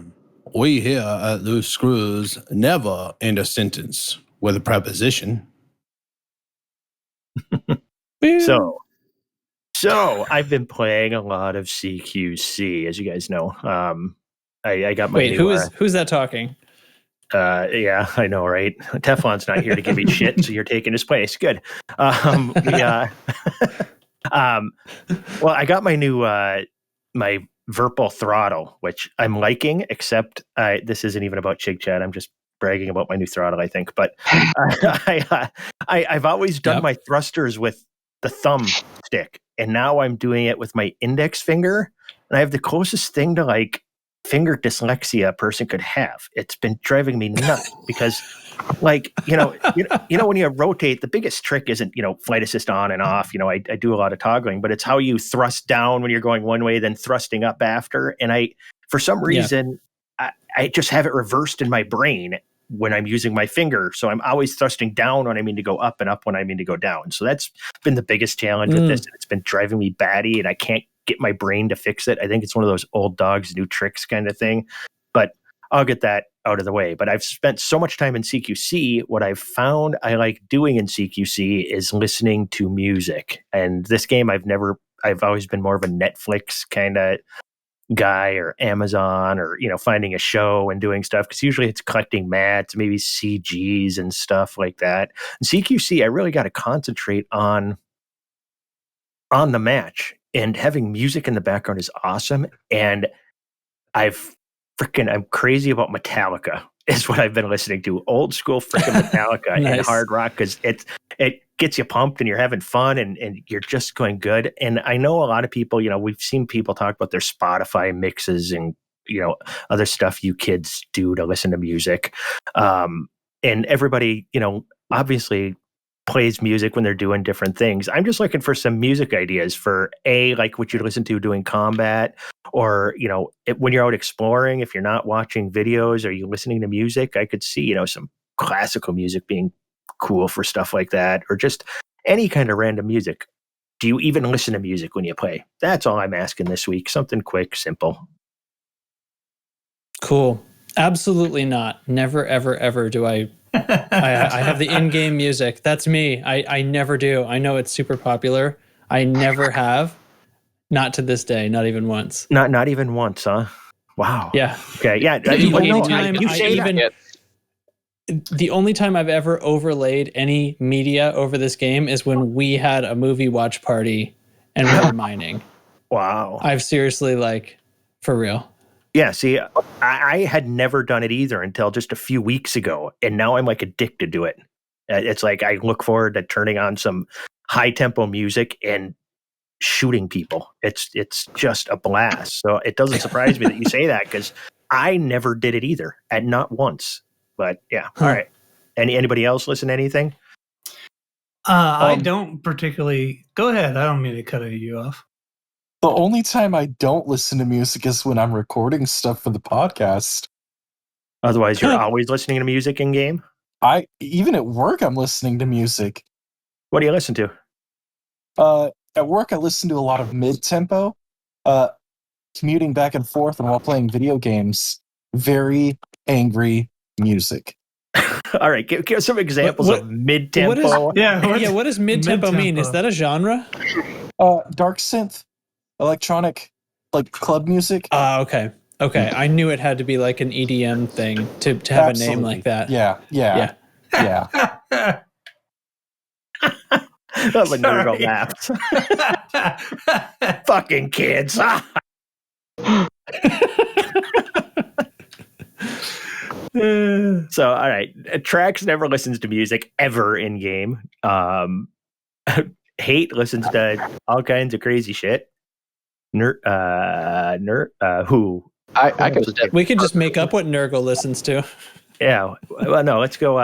Speaker 10: We here at Loose Screws never end a sentence with a preposition.
Speaker 6: So I've been playing a lot of CQC, as you guys know. I got my
Speaker 1: Wait, who's that talking?
Speaker 6: Yeah, I know, right? Teflon's not here to give me shit, so you're taking his place. Good. Well, I got my new my Virpal throttle, which I'm liking. Except this isn't even about Chig Chat. I'm just bragging about my new throttle, I think. But I've always done my thrusters with the thumb stick, and now I'm doing it with my index finger, and I have the closest thing to like finger dyslexia a person could have. It's been driving me nuts because, like, you know, when you rotate, the biggest trick isn't, flight assist on and off. I do a lot of toggling, but it's how you thrust down when you're going one way, then thrusting up after. And for some reason, I just have it reversed in my brain when I'm using my finger. So I'm always thrusting down when I mean to go up and up when I mean to go down. So that's been the biggest challenge with this. And it's been driving me batty, and I can't get my brain to fix it. I think it's one of those old dogs, new tricks kind of thing. But I'll get that out of the way. But I've spent so much time in CQC. What I've found I like doing in CQC is listening to music. And this game, I've always been more of a Netflix kind of guy, or Amazon, or finding a show and doing stuff, because usually it's collecting mats, maybe CGs and stuff like that. In CQC, I really got to concentrate on the match, and having music in the background is awesome. And I'm crazy about Metallica is what I've been listening to. Old school freaking Metallica and hard rock, because it gets you pumped and you're having fun and you're just going good. And I know a lot of people, we've seen people talk about their Spotify mixes and, other stuff you kids do to listen to music. And everybody, obviously plays music when they're doing different things. I'm just looking for some music ideas for like what you listen to doing combat, or when you're out exploring. If you're not watching videos, are you listening to music? I could see some classical music being cool for stuff like that, or just any kind of random music. Do you even listen to music when you play? That's all I'm asking this week. Something quick, simple.
Speaker 1: Cool. Absolutely not. Never, ever, ever do I have the in-game music. That's me. I never do. I know it's super popular. I never have. Not to this day. Not even once.
Speaker 6: Not even once, huh? Wow.
Speaker 1: Yeah.
Speaker 6: Okay. Yeah.
Speaker 1: The only time I've ever overlaid any media over this game is when we had a movie watch party and we were mining.
Speaker 6: Wow.
Speaker 1: I've seriously, for real.
Speaker 6: Yeah, see, I had never done it either until just a few weeks ago, and now I'm addicted to it. It's like I look forward to turning on some high tempo music and shooting people. It's just a blast. So it doesn't surprise me that you say that, because I never did it either, and not once. But yeah, all right. Anybody else listen to anything?
Speaker 2: I don't particularly. Go ahead. I don't mean to cut you off.
Speaker 4: The only time I don't listen to music is when I'm recording stuff for the podcast.
Speaker 6: Otherwise, you're always listening to music in game?
Speaker 4: Even at work, I'm listening to music.
Speaker 6: What do you listen to?
Speaker 4: At work, I listen to a lot of mid-tempo, commuting back and forth, and while playing video games, very angry music.
Speaker 6: All right, give some examples of mid-tempo.
Speaker 1: What does mid-tempo mean? Is that a genre?
Speaker 4: Dark synth. Electronic, club music.
Speaker 1: Okay. I knew it had to be an EDM thing to have a name like that.
Speaker 4: Yeah.
Speaker 6: That's when Nurgle laughs. Fucking kids. So, all right. Trax never listens to music ever in game. Hate listens to all kinds of crazy shit. Who?
Speaker 1: We could just make up what Nurgle listens to.
Speaker 6: Yeah. Well, no, let's go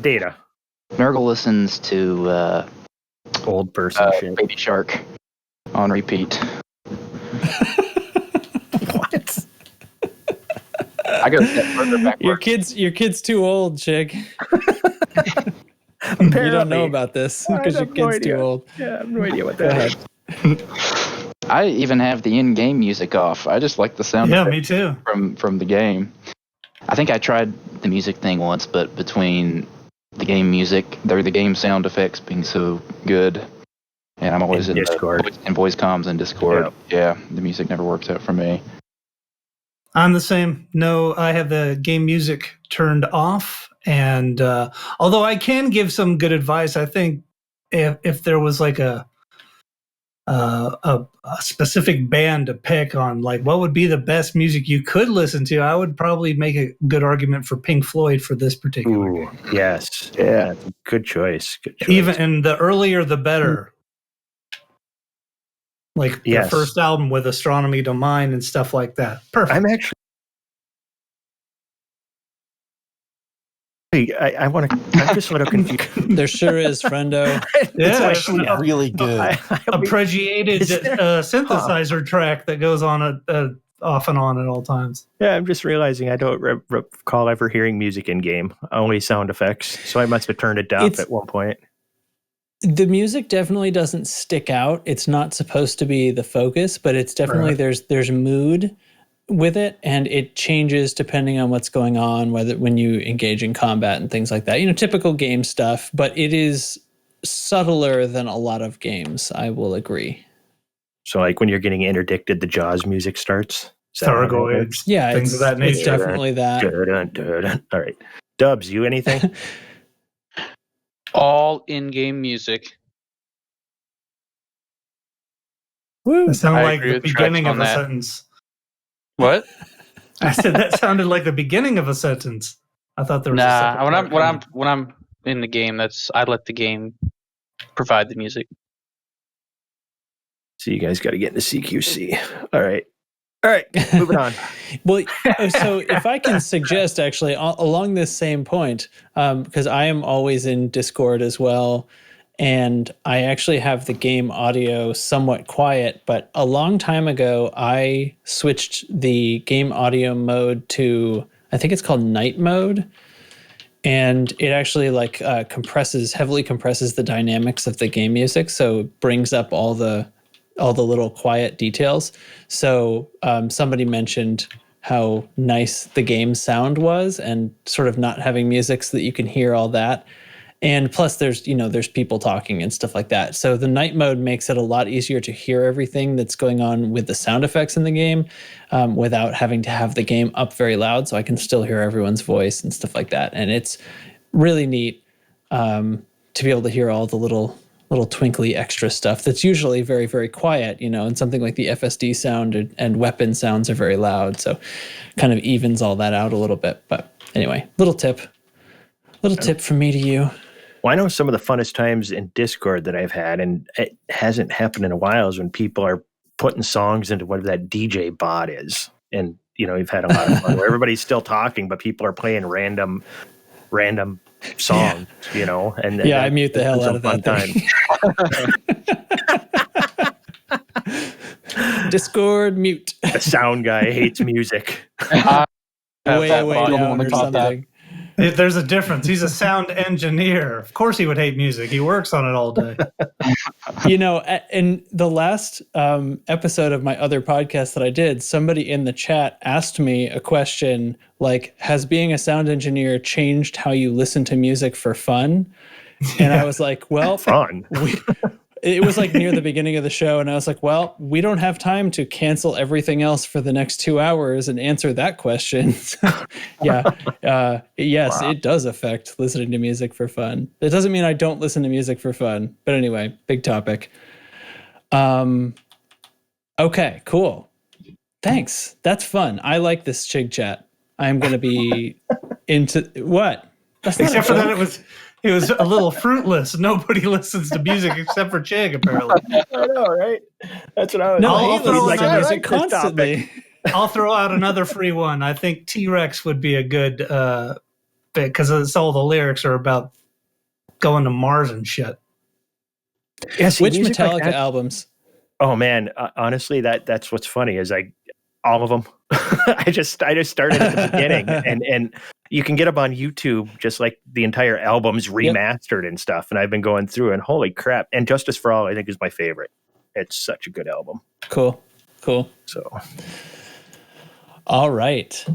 Speaker 6: Data.
Speaker 7: Nurgle listens to
Speaker 6: old person shit.
Speaker 7: Baby Shark on repeat.
Speaker 6: What?
Speaker 7: I go a step further backwards.
Speaker 1: Your kid's too old, Chig. You don't know about this because your kid's too old.
Speaker 6: Yeah, I have no idea what that is.
Speaker 7: I even have the in-game music off. I just like the sound.
Speaker 2: Yeah, me too.
Speaker 7: From the game. I think I tried the music thing once, but between the game music, or the game sound effects being so good. And I'm always in
Speaker 6: Discord.
Speaker 7: in voice comms and Discord. Yeah, the music never works out for me.
Speaker 2: I'm the same. No, I have the game music turned off. And although I can give some good advice, I think if there was like a specific band to pick on, like what would be the best music you could listen to, I would probably make a good argument for Pink Floyd for this particular game.
Speaker 6: Yes.
Speaker 5: Yeah.
Speaker 6: Good choice. Good choice.
Speaker 2: Even and the earlier the better. Like their first album with Astronomy to Mine and stuff like that. Perfect.
Speaker 6: I'm actually. I'm just a little confused.
Speaker 1: There sure is, friendo.
Speaker 4: It's actually really good.
Speaker 2: Appreciated synthesizer track that goes on off and on at all times.
Speaker 6: Yeah, I'm just realizing I don't recall ever hearing music in game, only sound effects. So I must have turned it down at one point.
Speaker 1: The music definitely doesn't stick out. It's not supposed to be the focus, but it's definitely there's mood with it, and it changes depending on what's going on, whether when you engage in combat and things like that. You know, typical game stuff, but it is subtler than a lot of games, I will agree.
Speaker 6: So like when you're getting interdicted, the Jaws music starts.
Speaker 2: Thargoids, things of that nature.
Speaker 1: It's definitely that.
Speaker 6: All right. Dubs, you anything?
Speaker 3: All in-game music.
Speaker 2: That sounded like
Speaker 3: agree
Speaker 2: the
Speaker 3: with
Speaker 2: beginning
Speaker 3: Trex
Speaker 2: of
Speaker 3: on
Speaker 2: a
Speaker 3: that.
Speaker 2: sentence.
Speaker 3: What?
Speaker 2: I said that sounded like the beginning of a sentence. I thought there was a second part.
Speaker 3: when I'm in the game, I let the game provide the music.
Speaker 6: So you guys got to get into CQC. All right, moving on.
Speaker 1: Well, so if I can suggest, actually, along this same point, because I am always in Discord as well, and I actually have the game audio somewhat quiet, but a long time ago, I switched the game audio mode to, I think it's called night mode, and it actually heavily compresses the dynamics of the game music, so it brings up all the little quiet details. So somebody mentioned how nice the game sound was, and sort of not having music so that you can hear all that. And plus there's people talking and stuff like that. So the night mode makes it a lot easier to hear everything that's going on with the sound effects in the game without having to have the game up very loud, so I can still hear everyone's voice and stuff like that. And it's really neat to be able to hear all the little twinkly extra stuff that's usually very, very quiet, and something like the FSD sound and weapon sounds are very loud. So kind of evens all that out a little bit. But anyway, little tip from me to you.
Speaker 6: Well, I know some of the funnest times in Discord that I've had, and it hasn't happened in a while, is when people are putting songs into whatever that DJ bot is. And, you've had a lot of fun where everybody's still talking, but people are playing random songs, and
Speaker 1: I mute the hell out of that thing. Discord mute.
Speaker 6: The sound guy hates music.
Speaker 1: Way down or something.
Speaker 2: There's a difference. He's a sound engineer. Of course he would hate music. He works on it all day.
Speaker 1: In the last episode of my other podcast that I did, somebody in the chat asked me a question like, has being a sound engineer changed how you listen to music for fun? And I was like, well,
Speaker 6: fun.
Speaker 1: It was like near the beginning of the show, and I was like, well, we don't have time to cancel everything else for the next 2 hours and answer that question. Yes, wow. It does affect listening to music for fun. It doesn't mean I don't listen to music for fun. But anyway, big topic. Okay, cool. Thanks. That's fun. I like this Chig chat. I'm going to be into what?
Speaker 2: Except for that it was a little fruitless. Nobody listens to music except for Chig, apparently.
Speaker 6: I know, right? That's what I was.
Speaker 1: No, I'll throw out music constantly.
Speaker 2: I'll throw out another free one. I think T-Rex would be a good bit because all the lyrics are about going to Mars and shit.
Speaker 1: Yeah, which Metallica albums?
Speaker 6: Oh man, honestly, that's what's funny is all of them. I just started at the beginning, and you can get them on YouTube, just like the entire album's remastered and stuff. And I've been going through, and holy crap! And Justice for All, I think, is my favorite. It's such a good album.
Speaker 1: Cool.
Speaker 6: So,
Speaker 1: all right.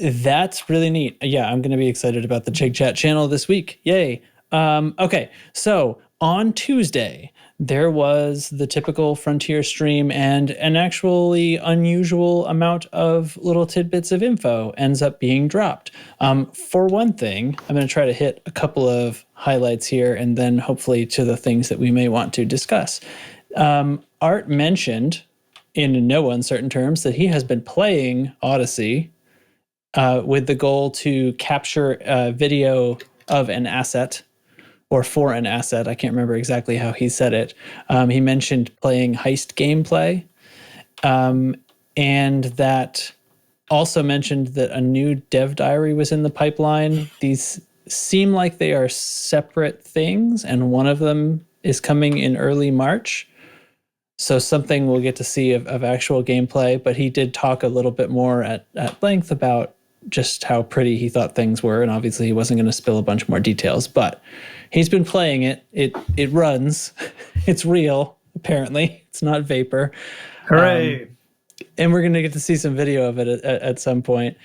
Speaker 1: That's really neat. Yeah, I'm going to be excited about the Chig Chat channel this week. Yay. Okay, so on Tuesday, there was the typical Frontier stream, and an actually unusual amount of little tidbits of info ends up being dropped. For one thing, I'm going to try to hit a couple of highlights here, and then hopefully to the things that we may want to discuss. Art mentioned, in no uncertain terms, that he has been playing Odyssey with the goal to capture a video of an asset, or for an asset. I can't remember exactly how he said it. He mentioned playing heist gameplay, and that also mentioned that a new dev diary was in the pipeline. These seem like they are separate things, and one of them is coming in early March. So something we'll get to see of actual gameplay, but he did talk a little bit more at length about just how pretty he thought things were, and obviously he wasn't going to spill a bunch more details, but he's been playing it. It runs. It's real, apparently. It's not vapor.
Speaker 2: Hooray.
Speaker 1: And we're going to get to see some video of it at some point.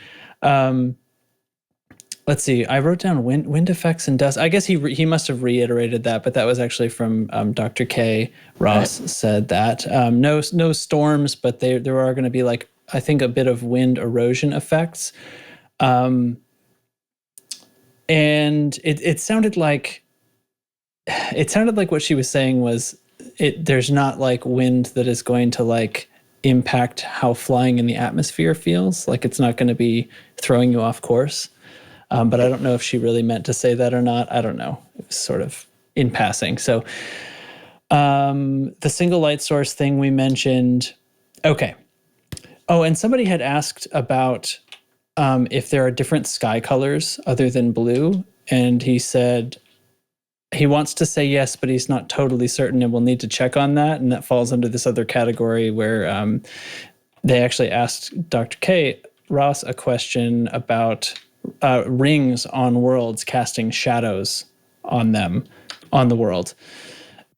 Speaker 1: Let's see. I wrote down wind effects and dust. I guess he must have reiterated that, but that was actually from Dr. K. Ross said that. No storms, but there are going to be, like, I think, a bit of wind erosion effects. And it sounded like what she was saying was there's not like wind that is going to like impact how flying in the atmosphere feels. Like it's not going to be throwing you off course. But I don't know if she really meant to say that or not. I don't know. It was sort of in passing. So the single light source thing we mentioned. Okay. Oh, and somebody had asked about if there are different sky colors other than blue. And he said he wants to say yes, but he's not totally certain, and we'll need to check on that. And that falls under this other category where they actually asked Dr. K. Ross a question about rings on worlds casting shadows on them, on the world.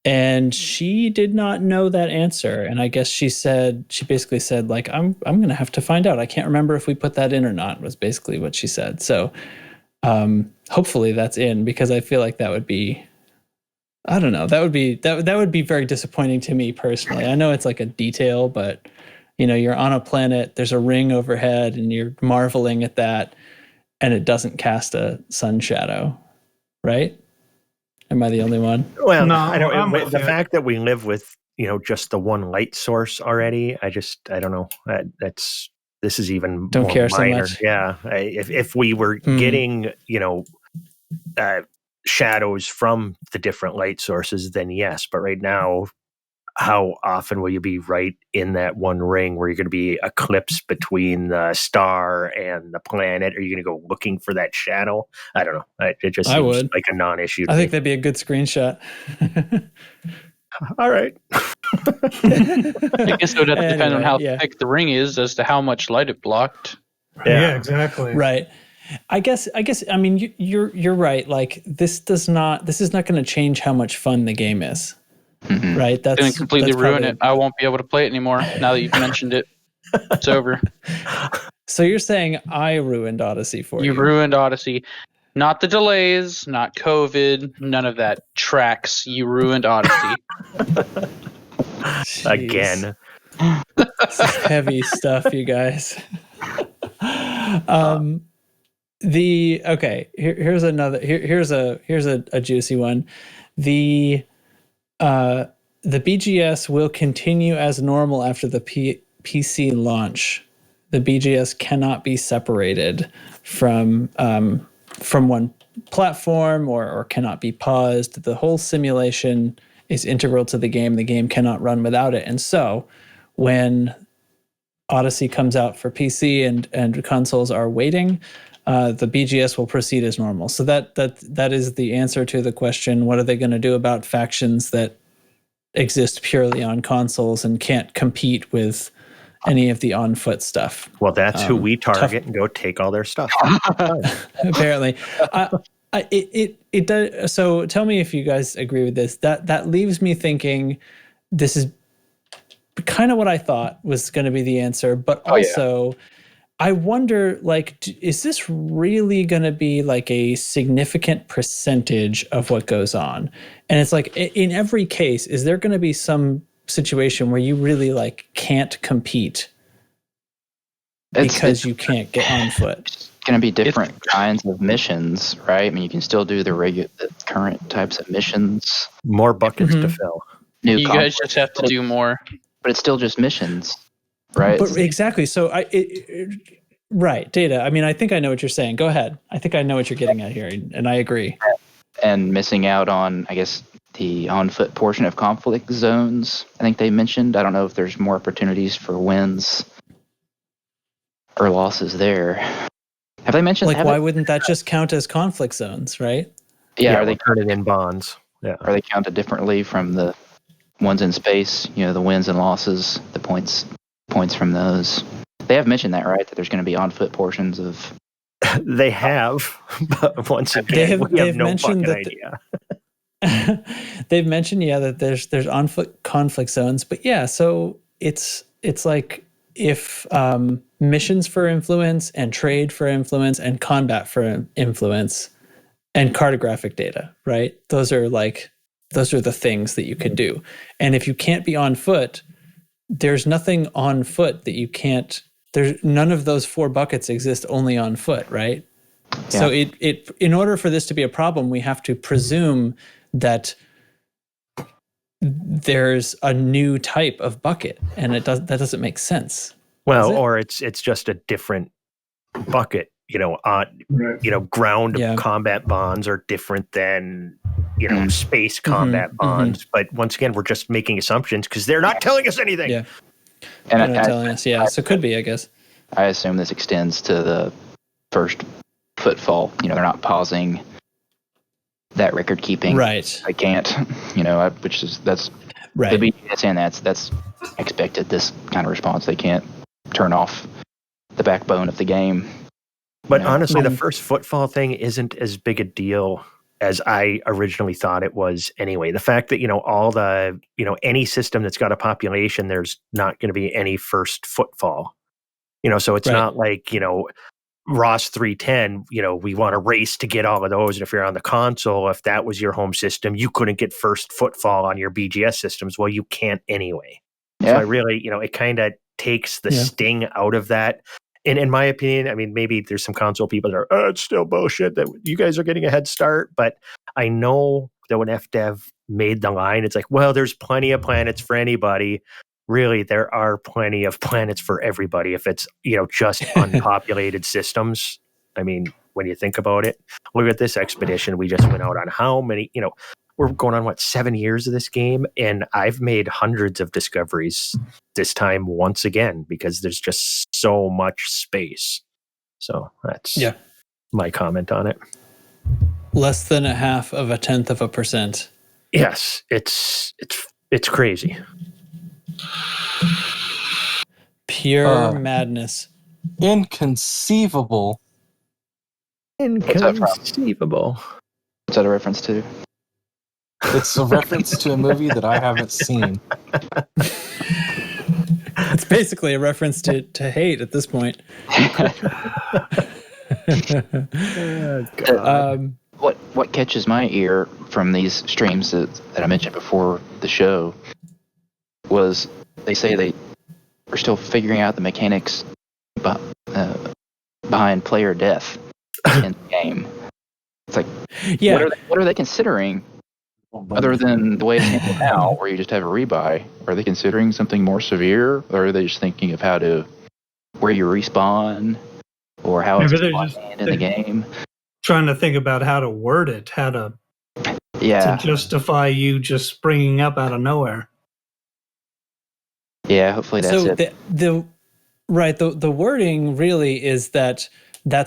Speaker 1: And she did not know that answer. And I guess she basically said, like, I'm going to have to find out. I can't remember if we put that in or not, was basically what she said. So hopefully that's in, because I feel like that would be, I don't know, that would be very disappointing to me personally. I know it's like a detail, but you know, you're on a planet, there's a ring overhead and you're marveling at that, and it doesn't cast a sun shadow, right? Am I the only one?
Speaker 6: Well,
Speaker 2: No,
Speaker 6: I don't.
Speaker 2: I'm with
Speaker 6: The
Speaker 2: you.
Speaker 6: fact that we live with, you know, just the one light source already, I don't know. This is even
Speaker 1: Don't
Speaker 6: more
Speaker 1: care so
Speaker 6: minor.
Speaker 1: much.
Speaker 6: Yeah, if we were getting, you know, shadows from the different light sources, then yes. But right now, how often will you be right in that one ring where you're going to be eclipsed between the star and the planet? Are you going to go looking for that shadow? I don't know. It just seems like a non-issue to
Speaker 1: I
Speaker 6: me.
Speaker 1: think that'd be a good screenshot.
Speaker 6: All right.
Speaker 3: I guess it would have to depend on
Speaker 1: Anyway,
Speaker 3: how
Speaker 1: yeah.
Speaker 3: thick the ring is as to how much light it blocked.
Speaker 2: Yeah, exactly.
Speaker 1: Right. I guess. I mean, you're right. Like this is not going to change how much fun the game is.
Speaker 7: Mhm.
Speaker 1: Right. That's
Speaker 3: It's going to completely ruin
Speaker 1: probably
Speaker 3: it. I won't be able to play it anymore now that you've mentioned it. It's over.
Speaker 1: So you're saying I ruined Odyssey for you?
Speaker 3: You ruined Odyssey. Not the delays, not COVID, none of that. Tracks. You ruined Odyssey.
Speaker 1: Jeez.
Speaker 6: Again.
Speaker 1: This is heavy stuff, you guys. Here's another. Here's a juicy one. The BGS will continue as normal after the PC launch. The BGS cannot be separated from one platform or cannot be paused. The whole simulation is integral to the game. The game cannot run without it. And so when Odyssey comes out for PC and consoles are waiting, the BGS will proceed as normal. So that is the answer to the question, what are they going to do about factions that exist purely on consoles and can't compete with any of the on-foot stuff?
Speaker 6: Well, that's who we target and go take all their stuff.
Speaker 1: Apparently. It does. So tell me if you guys agree with this. That leaves me thinking this is kind of what I thought was going to be the answer, but also I wonder, like, is this really going to be like a significant percentage of what goes on? And it's like, in every case, is there going to be some situation where you really like can't compete because you can't get on foot?
Speaker 7: It's going to be different kinds of missions, right? I mean, you can still do the current types of missions.
Speaker 6: More buckets to fill.
Speaker 3: You guys just have to do more.
Speaker 7: But it's still just missions, right?
Speaker 1: But exactly. So right, Data. I mean, I think I know what you're saying. Go ahead. I think I know what you're getting at here, and I agree.
Speaker 7: And missing out on, I guess, the on-foot portion of conflict zones, I think they mentioned. I don't know if there's more opportunities for wins or losses there. Have they mentioned?
Speaker 1: Like, why wouldn't that just count as conflict zones, right?
Speaker 7: Yeah,
Speaker 6: are they counted in bonds? Yeah.
Speaker 7: Are they counted differently from the ones in space? You know, the wins and losses, the points from those. They have mentioned that, right? That there's going to be on-foot portions of.
Speaker 6: They have, but once again, we have no fucking idea.
Speaker 1: They've mentioned, that there's on-foot conflict zones, but so it's like if missions for influence and trade for influence and combat for influence and cartographic data, right? Those are the things that you can do. And if you can't be on foot, there's nothing on foot that you can't. There's none of those 4 buckets exist only on foot, right? Yeah. So it in order for this to be a problem, we have to presume that there's a new type of bucket, and that doesn't make sense.
Speaker 6: Well, or it's just a different bucket. Ground combat bonds are different than space combat bonds. But once again, we're just making assumptions because they're not telling us anything.
Speaker 1: Yeah. And they're not telling us. Yeah, so it could be, I guess.
Speaker 7: I assume this extends to the first footfall. They're not pausing that record keeping.
Speaker 1: Right.
Speaker 7: I can't. That's
Speaker 1: right.
Speaker 7: The BGS saying that's expected. This kind of response, they can't turn off the backbone of the game.
Speaker 6: But honestly, the first footfall thing isn't as big a deal as I originally thought it was anyway. The fact that, all the, any system that's got a population, there's not going to be any first footfall. So it's not like, Ross 310, we want to race to get all of those. And if you're on the console, if that was your home system, you couldn't get first footfall on your BGS systems. Well, you can't anyway. Yeah. So I really, it kind of takes the sting out of that. And in my opinion, I mean, maybe there's some console people that are, it's still bullshit that you guys are getting a head start. But I know that when FDev made the line, it's like, well, there's plenty of planets for anybody. Really, there are plenty of planets for everybody if it's, just unpopulated systems. I mean, when you think about it, look at this expedition. We just went out on how many, we're going on 7 years of this game, and I've made hundreds of discoveries this time once again because there's just so much space. So that's my comment on it.
Speaker 1: Less than 0.5%.
Speaker 6: Yes, it's crazy.
Speaker 1: Pure madness.
Speaker 6: Inconceivable.
Speaker 7: What's that a reference to?
Speaker 4: It's a reference to a movie that I haven't seen.
Speaker 1: It's basically a reference to hate at this point.
Speaker 7: What catches my ear from these streams that I mentioned before the show was they say they are still figuring out the mechanics behind player death in the game. It's like, what are they considering? Other than the way it's handled now, where you just have a rebuy, are they considering something more severe, or are they just thinking of where you respawn, or how it's in the game?
Speaker 2: Trying to think about how to word it, to justify you just springing up out of nowhere.
Speaker 7: Yeah, hopefully that's it.
Speaker 1: The wording really is that's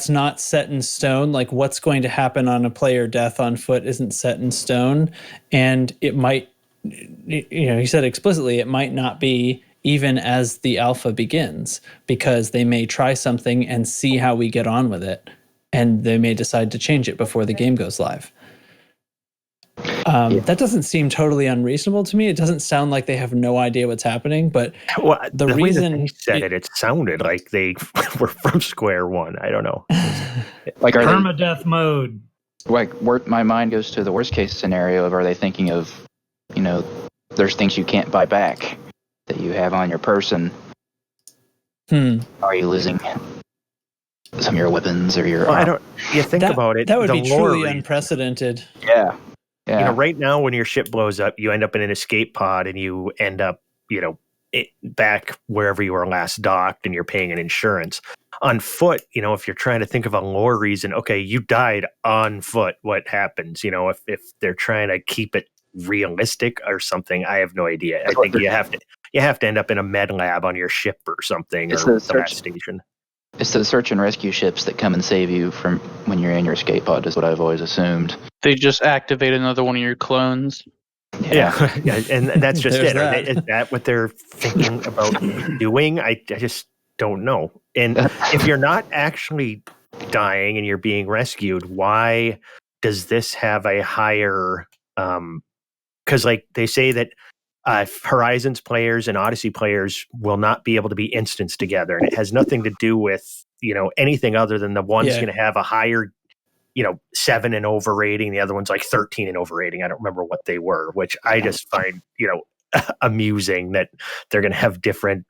Speaker 1: not set in stone. Like what's going to happen on a player death on foot isn't set in stone. And it might, he said explicitly, it might not be even as the alpha begins, because they may try something and see how we get on with it. And they may decide to change it before the game goes live. That doesn't seem totally unreasonable to me. It doesn't sound like they have no idea what's happening, but
Speaker 6: Well,
Speaker 1: the
Speaker 6: way
Speaker 1: reason
Speaker 6: that they said it sounded like they were from square one. I don't know.
Speaker 7: Like, are they,
Speaker 2: Permadeath mode.
Speaker 7: like, my mind goes to the worst case scenario of, are they thinking of, there's things you can't buy back that you have on your person. Are you losing some of your weapons or your?
Speaker 6: Well, I don't. You think about it.
Speaker 1: That would
Speaker 6: the
Speaker 1: be
Speaker 6: lore
Speaker 1: truly
Speaker 6: reason.
Speaker 1: unprecedented.
Speaker 7: Yeah.
Speaker 6: Right now, when your ship blows up, you end up in an escape pod, and you end up, back wherever you were last docked, and you're paying an insurance. On foot, if you're trying to think of a lore reason, okay, you died on foot. What happens? If they're trying to keep it realistic or something, I have no idea. I think you have to end up in a med lab on your ship or something,
Speaker 7: It's
Speaker 6: or
Speaker 7: the
Speaker 6: the last station.
Speaker 7: It's the search and rescue ships that come and save you from when you're in your escape pod, is what I've always assumed.
Speaker 3: They just activate another one of your clones.
Speaker 6: Yeah, and that's just it.
Speaker 1: That.
Speaker 6: Is that what they're thinking about doing? I just don't know. And if you're not actually dying and you're being rescued, why does this have a higher? Because they say that Horizons players and Odyssey players will not be able to be instanced together, and it has nothing to do with anything other than the one's going to have a higher 7 and over rating, the other one's like 13 and over rating. I don't remember what they were, which I just find amusing that they're going to have different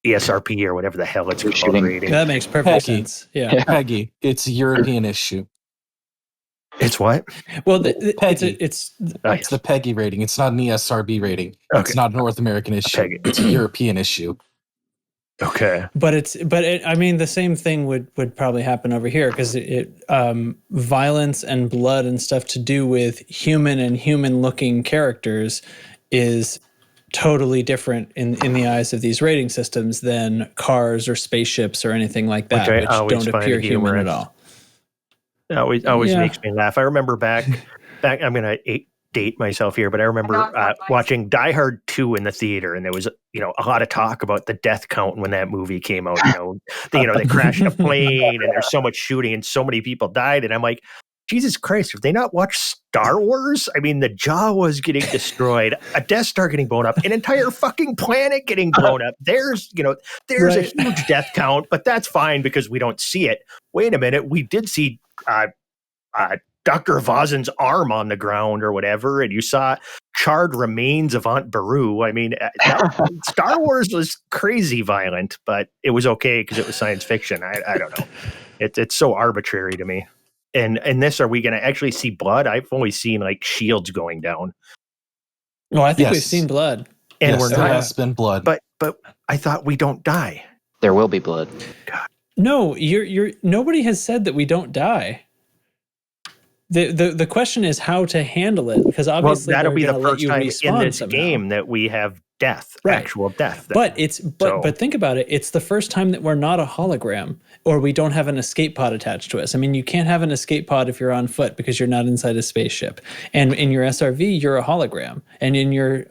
Speaker 6: ESRP or whatever the hell it's called rating.
Speaker 1: That makes perfect sense. Yeah.
Speaker 4: Peggy, it's a European issue.
Speaker 6: It's what?
Speaker 1: Well,
Speaker 4: Peggy.
Speaker 1: it's
Speaker 4: the Peggy rating. It's not an ESRB rating.
Speaker 6: Okay.
Speaker 4: It's not a North American issue.
Speaker 6: Peggy.
Speaker 4: It's a European issue.
Speaker 6: Okay.
Speaker 1: But I mean, the same thing would probably happen over here, because violence and blood and stuff to do with human looking characters is totally different in the eyes of these rating systems than cars or spaceships or anything like that, which don't appear human at all.
Speaker 6: It always makes me laugh. I remember back I'm going to date myself here, but I remember watching Die Hard 2 in the theater, and there was a lot of talk about the death count when that movie came out. They crashed a plane, and there's so much shooting, and so many people died, and I'm like, Jesus Christ, have they not watched Star Wars? I mean, the Jawas getting destroyed, a Death Star getting blown up, an entire fucking planet getting blown up. There's a huge death count, but that's fine because we don't see it. Wait a minute, we did see Dr. Vazen's arm on the ground or whatever, and you saw charred remains of Aunt Beru. I mean, Star Wars was crazy violent, but it was okay because it was science fiction. I don't know. It's so arbitrary to me. And in this, are we going to actually see blood? I've only seen shields going down.
Speaker 1: Well, I think we've seen blood,
Speaker 6: and
Speaker 4: there has been blood.
Speaker 6: But I thought we don't die.
Speaker 7: There will be blood.
Speaker 6: God.
Speaker 1: No, nobody has said that we don't die. The question is how to handle it, because obviously
Speaker 6: that'll be the first time in this
Speaker 1: somehow.
Speaker 6: game that we have death, actual death.
Speaker 1: But think about it. It's the first time that we're not a hologram, or we don't have an escape pod attached to us. I mean, you can't have an escape pod if you're on foot because you're not inside a spaceship. And in your SRV, you're a hologram, and in your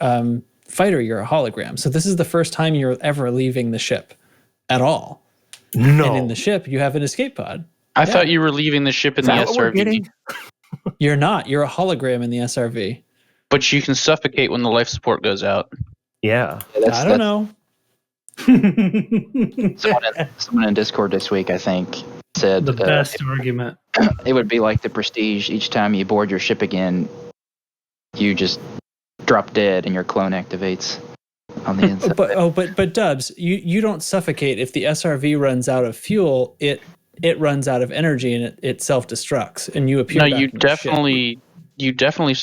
Speaker 1: fighter, you're a hologram. So this is the first time you're ever leaving the ship at all.
Speaker 6: No.
Speaker 1: And in the ship, you have an escape pod.
Speaker 3: I thought you were leaving the ship in the SRV.
Speaker 1: You're not. You're a hologram in the SRV.
Speaker 3: But you can suffocate when the life support goes out.
Speaker 6: Yeah.
Speaker 1: I don't know.
Speaker 7: Someone in Discord this week, I think, said
Speaker 2: the best argument.
Speaker 7: It would be like the Prestige. Each time you board your ship again, you just drop dead and your clone activates on the inside.
Speaker 1: But Dubs, you don't suffocate. If the SRV runs out of fuel, it runs out of energy and it self-destructs, and you appear.
Speaker 3: No, you definitely.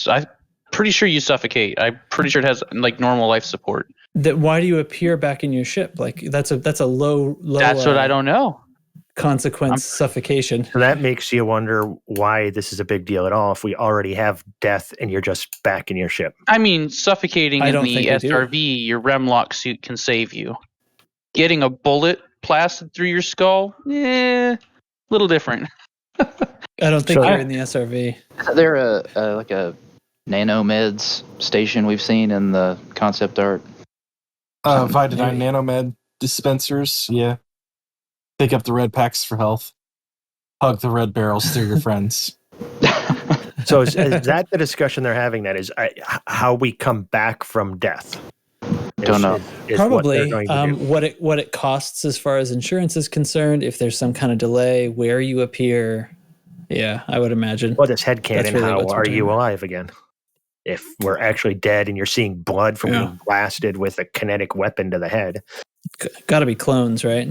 Speaker 3: I'm pretty sure you suffocate. I'm pretty sure it has normal life support.
Speaker 1: Why do you appear back in your ship? That's a low.
Speaker 3: That's what I don't know.
Speaker 1: Consequence suffocation.
Speaker 6: So that makes you wonder why this is a big deal at all. If we already have death and you're just back in your ship.
Speaker 3: I mean, suffocating in the SRV, your Remlock suit can save you. Getting a bullet blasted through your skull, little different.
Speaker 1: I don't think you're in the SRV.
Speaker 7: Is there a nanomeds station we've seen in the concept art?
Speaker 4: Vitadine nanomed dispensers, yeah. Pick up the red packs for health. Hug the red barrels through your friends.
Speaker 6: So is that the discussion they're having? That is how we come back from death.
Speaker 7: Don't know.
Speaker 1: Probably what it costs as far as insurance is concerned. If there's some kind of delay, where you appear. Yeah, I would imagine.
Speaker 6: Well, this headcanon,
Speaker 1: really
Speaker 6: how
Speaker 1: what's
Speaker 6: are you
Speaker 1: returned.
Speaker 6: alive again? If we're actually dead and you're seeing blood from being blasted with a kinetic weapon to the head.
Speaker 1: Got to be clones, right?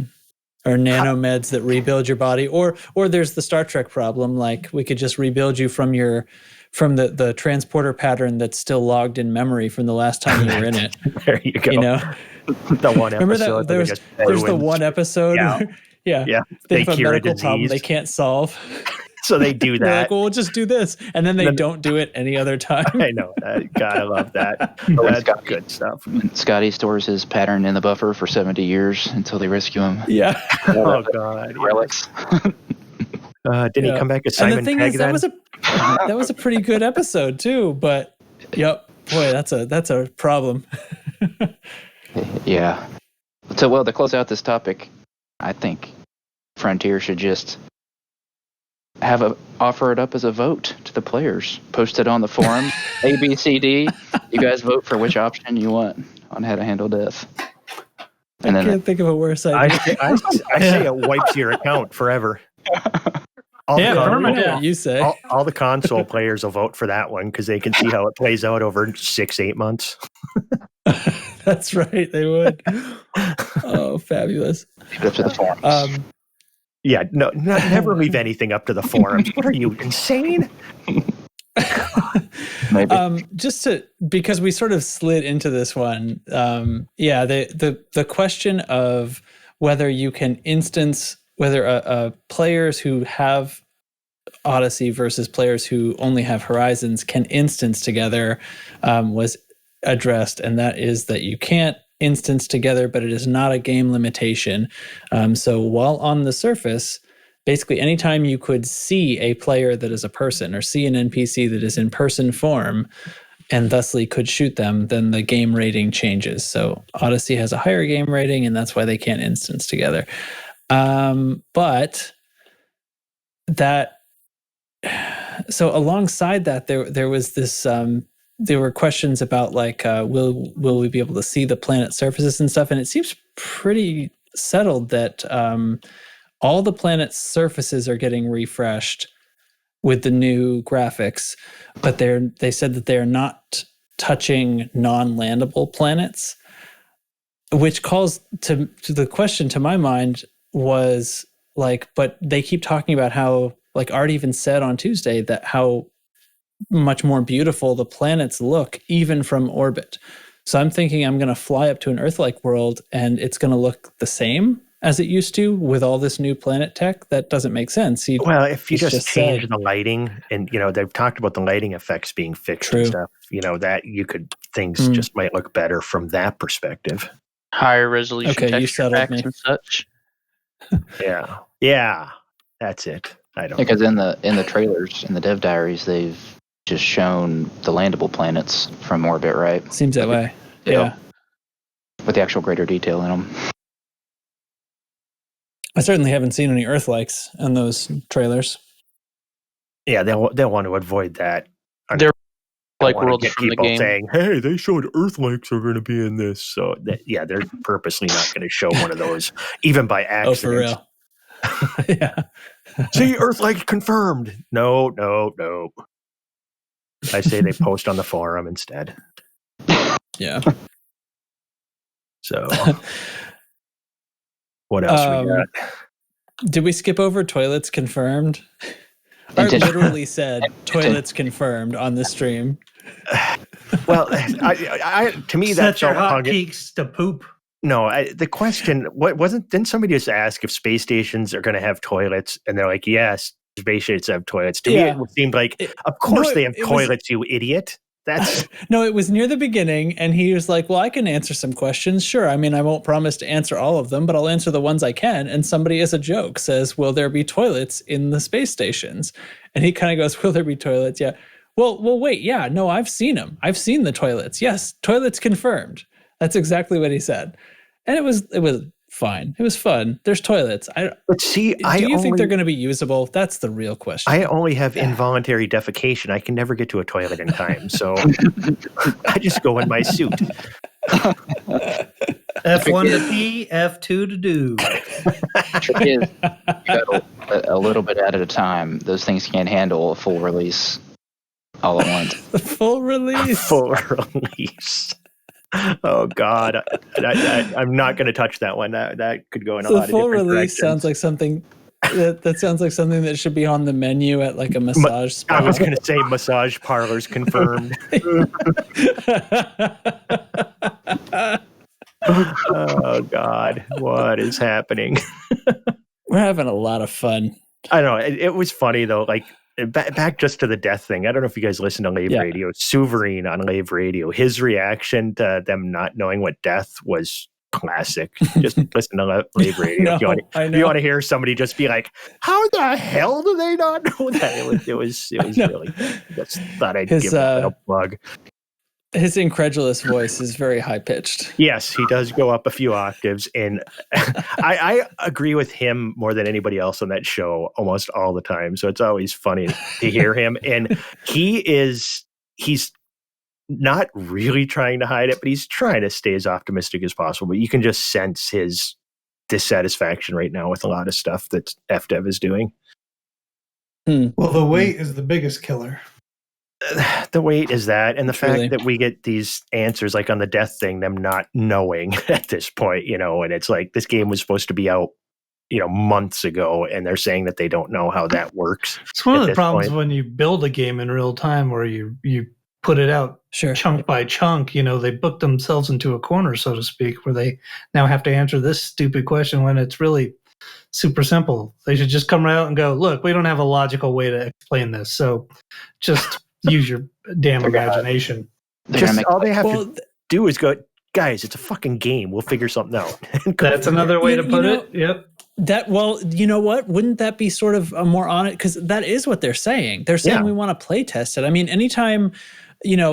Speaker 1: Or nanomeds that rebuild your body. Or there's the Star Trek problem, like we could just rebuild you from the transporter pattern that's still logged in memory from the last time you were in it.
Speaker 6: There you go.
Speaker 1: You know?
Speaker 6: The one episode.
Speaker 1: Remember that there's the one episode
Speaker 6: Yeah.
Speaker 1: They have a
Speaker 6: cure
Speaker 1: medical
Speaker 6: disease.
Speaker 1: problem they can't solve.
Speaker 6: So they do that.
Speaker 1: They're like, well, we'll just do this. And then they don't do it any other time.
Speaker 6: I know. God, I love that. That's good stuff.
Speaker 7: Scotty stores his pattern in the buffer for 70 years until they rescue him.
Speaker 1: Yeah.
Speaker 6: Oh, God.
Speaker 7: Relics.
Speaker 6: Didn't he come back as Simon
Speaker 1: And the thing
Speaker 6: Pegg
Speaker 1: is,
Speaker 6: then?
Speaker 1: that was a pretty good episode too. But boy, that's a problem.
Speaker 7: Yeah. So, to close out this topic, I think Frontier should just offer it up as a vote to the players. Post it on the forum. A, B, C, D. You guys vote for which option you want on how to handle death. And
Speaker 1: I can't think of a worse idea.
Speaker 6: I say it wipes your account forever.
Speaker 1: You say.
Speaker 6: All the console players will vote for that one because they can see how it plays out over 6-8 months.
Speaker 1: That's right, they would. Oh, fabulous.
Speaker 7: Leave it up to the forums.
Speaker 6: Yeah, never leave anything up to the forums. What are you, insane?
Speaker 7: Maybe.
Speaker 1: Because we sort of slid into this one. The question of whether you can instance, whether players who have Odyssey versus players who only have Horizons can instance together was addressed, and that is that you can't instance together, but it is not a game limitation. So while on the surface, basically anytime you could see a player that is a person or see an NPC that is in person form and thusly could shoot them, then the game rating changes. So Odyssey has a higher game rating, and that's why they can't instance together. But so alongside that, there was this there were questions about like will we be able to see the planet surfaces and stuff, and it seems pretty settled that all the planet's surfaces are getting refreshed with the new graphics, but they said that they're not touching non-landable planets, which calls to the question to my mind was like, but they keep talking about how, like Art even said on Tuesday, that how much more beautiful the planets look even from orbit. So I'm thinking I'm going to fly up to an Earth-like world and it's going to look the same as it used to with all this new planet tech. That doesn't make sense.
Speaker 6: If you just change the lighting, and they've talked about the lighting effects being fixed and stuff, that things just might look better from that perspective.
Speaker 3: Higher resolution texture packs and such.
Speaker 6: Yeah, that's it. I don't
Speaker 7: because in the trailers, in the dev diaries, they've just shown the landable planets from orbit, right?
Speaker 1: Seems that way. Yeah.
Speaker 7: With the actual greater detail in them.
Speaker 1: I certainly haven't seen any Earth-likes in those trailers.
Speaker 6: Yeah, they'll want to avoid that.
Speaker 3: They're like worlds from the game
Speaker 6: saying, "Hey, they showed Earth-likes are going to be in this." So they're purposely not going to show one of those, even by accident.
Speaker 1: Oh, for real? Yeah.
Speaker 6: See, Earth-like confirmed. No. I say they post on the forum instead.
Speaker 1: Yeah.
Speaker 6: So, what else we got?
Speaker 1: Did we skip over toilets confirmed? Art literally said toilets confirmed on the stream.
Speaker 6: Well, to me, that's
Speaker 2: your hotcakes to poop.
Speaker 6: No, the question didn't somebody just ask if space stations are going to have toilets, and they're like, yes, space stations have toilets. To me, it seemed like, of course they have toilets, you idiot. That's
Speaker 1: no, it was near the beginning, and he was like, well, I can answer some questions. Sure. I mean, I won't promise to answer all of them, but I'll answer the ones I can. And somebody as a joke says, will there be toilets in the space stations? And he kind of goes, will there be toilets? Yeah. Well, wait. Yeah, no, I've seen them. I've seen the toilets. Yes. Toilets confirmed. That's exactly what he said. And it was fine. It was fun. There's toilets.
Speaker 6: But see,
Speaker 1: Do you think they're going to be usable? That's the real question.
Speaker 6: I only have involuntary defecation. I can never get to a toilet in time, so I just go in my suit.
Speaker 2: F1 to pee, F2 to do.
Speaker 7: Trick is, you go a little bit at a time. Those things can't handle a full release all at once.
Speaker 1: The full release.
Speaker 6: Full release. Oh God, I'm not going to touch that one. That could go in a lot of different
Speaker 1: directions. The full release sounds like something that sounds like something that should be on the menu at like a massage spa.
Speaker 6: I was going to say massage parlors confirmed. Oh God, what is happening?
Speaker 1: We're having a lot of fun.
Speaker 6: I know it was funny though. Like back just to the death thing. I don't know if you guys listen to Lave Radio. Souverine on Lave Radio. His reaction to them not knowing what death was classic. Just listen to Lave Radio. If you want to hear somebody just be like, "How the hell do they not know that?" It was really. Just thought I'd give that a plug.
Speaker 1: His incredulous voice is very high pitched.
Speaker 6: Yes, he does go up a few octaves, and I agree with him more than anybody else on that show almost all the time. So it's always funny to hear him. And he's not really trying to hide it, but he's trying to stay as optimistic as possible. But you can just sense his dissatisfaction right now with a lot of stuff that FDev is doing.
Speaker 2: Well, the wait is the biggest killer.
Speaker 6: The wait is that, and the fact that we get these answers like on the death thing, them not knowing at this point, and it's like this game was supposed to be out, months ago, and they're saying that they don't know how that works.
Speaker 2: It's one of the problems when you build a game in real time, where you put it out chunk by chunk. They book themselves into a corner, so to speak, where they now have to answer this stupid question when it's really super simple. They should just come right out and go, "Look, we don't have a logical way to explain this, so just." Use your damn imagination.
Speaker 6: All they have to do is go, guys, it's a fucking game. We'll figure something out.
Speaker 2: That's another way to put it. Yep.
Speaker 1: You know what? Wouldn't that be sort of a more on it? Because that is what they're saying. They're saying we want to play test it. I mean, anytime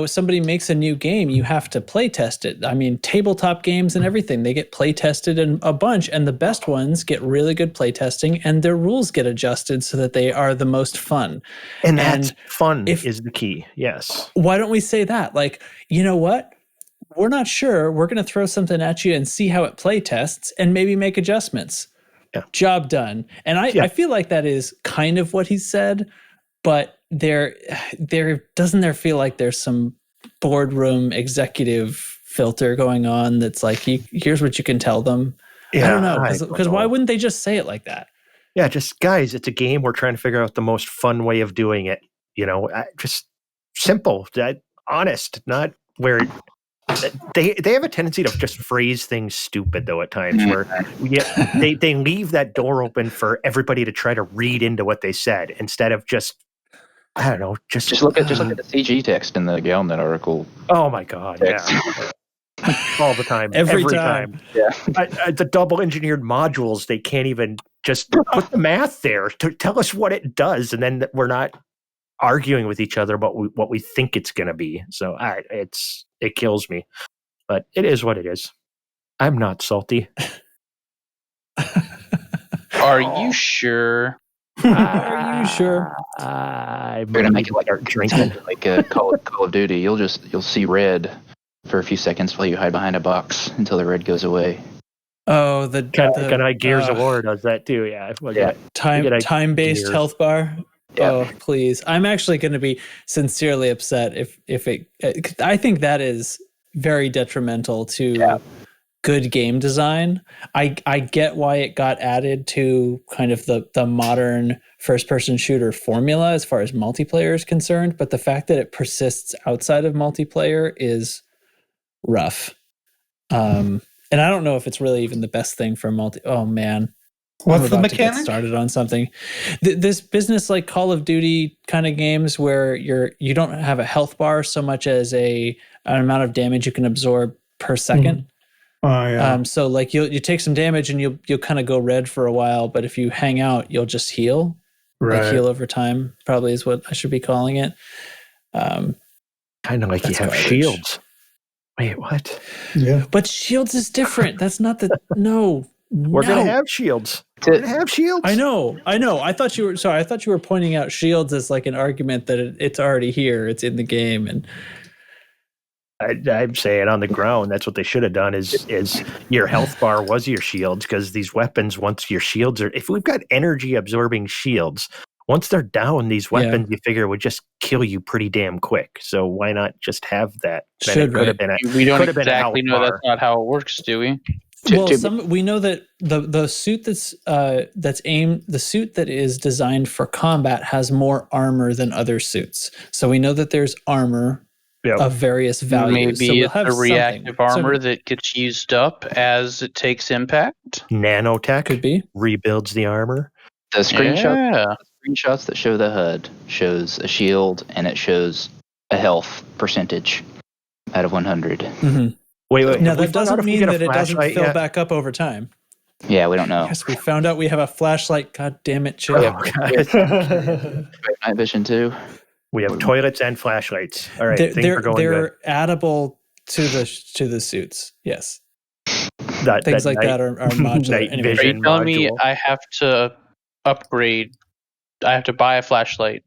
Speaker 1: somebody makes a new game, you have to play test it. I mean, tabletop games and everything, they get play tested in a bunch, and the best ones get really good play testing, and their rules get adjusted so that they are the most fun.
Speaker 6: And that's fun is the key. Yes.
Speaker 1: Why don't we say that? Like, you know what? We're not sure. We're going to throw something at you and see how it play tests and maybe make adjustments.
Speaker 6: Yeah.
Speaker 1: Job done. And I feel like that is kind of what he said, but there doesn't there feel like there's some boardroom executive filter going on that's like, here's what you can tell them. I don't know, because why wouldn't they just say it like that?
Speaker 6: Yeah, just guys, it's a game. We're trying to figure out the most fun way of doing it. Just simple, honest, not where they have a tendency to just phrase things stupid though at times where they leave that door open for everybody to try to read into what they said instead of just. I don't know. Just
Speaker 7: look at the CG text in the Galnet article.
Speaker 6: Oh my God! Text. Yeah, all the time, every time.
Speaker 7: Yeah,
Speaker 6: the double engineered modules. They can't even just put the math there to tell us what it does, and then we're not arguing with each other about what we think it's going to be. So it kills me, but it is what it is. I'm not salty.
Speaker 3: Are you sure?
Speaker 1: Are you sure?
Speaker 6: I'm
Speaker 7: gonna make it like
Speaker 6: drinking,
Speaker 7: like a Call of Duty. You'll see red for a few seconds while you hide behind a box until the red goes away.
Speaker 1: Oh,
Speaker 6: kind of Gears of War does that too. Yeah,
Speaker 1: time-based health bar.
Speaker 7: Yeah.
Speaker 1: Oh, please! I'm actually going to be sincerely upset if it. I think that is very detrimental to good game design. I get why it got added to kind of the modern first-person shooter formula as far as multiplayer is concerned, but the fact that it persists outside of multiplayer is rough. And I don't know if it's really even the best thing for multi. Oh man,
Speaker 2: what's the mechanic?
Speaker 1: To get started on something. This business like Call of Duty kind of games where you don't have a health bar so much as an amount of damage you can absorb per second.
Speaker 2: Oh yeah.
Speaker 1: So like you take some damage and you'll kind of go red for a while, but if you hang out, you'll just heal.
Speaker 2: Right.
Speaker 1: Like heal over time probably is what I should be calling it.
Speaker 6: Kind of like you have shields. Wait, what?
Speaker 2: Yeah.
Speaker 1: But shields is different. That's not the no.
Speaker 6: We're gonna have shields. We're gonna have shields.
Speaker 1: I know. I thought you were pointing out shields as like an argument that it's already here. It's in the game, and
Speaker 6: I'm saying on the ground, that's what they should have done. Is your health bar was your shields, because these weapons, once your shields are, if we've got energy absorbing shields, once they're down, these weapons you figure would just kill you pretty damn quick. So why not just have that?
Speaker 1: We
Speaker 3: don't exactly know that's not how it works, do we?
Speaker 1: We know that the suit the suit that is designed for combat has more armor than other suits. So we know that there's armor of various values.
Speaker 3: Maybe
Speaker 1: it's
Speaker 3: a reactive armor that gets used up as it takes impact.
Speaker 6: Nanotech
Speaker 1: could be
Speaker 6: rebuilds the armor.
Speaker 7: The screenshots that show the HUD shows a shield and it shows a health percentage out of 100.
Speaker 1: Mm-hmm.
Speaker 6: Wait.
Speaker 1: Now that doesn't mean that it doesn't fill back up over time.
Speaker 7: Yeah, we don't know.
Speaker 1: Yes, we found out we have a flashlight. God damn it, Chip.
Speaker 7: Night vision too.
Speaker 6: We have toilets and flashlights. All right,
Speaker 1: they're
Speaker 6: good.
Speaker 1: addable to the suits. Yes,
Speaker 6: things
Speaker 1: like that are modular.
Speaker 6: Anyway.
Speaker 3: Are you telling me I have to upgrade? I have to buy a flashlight.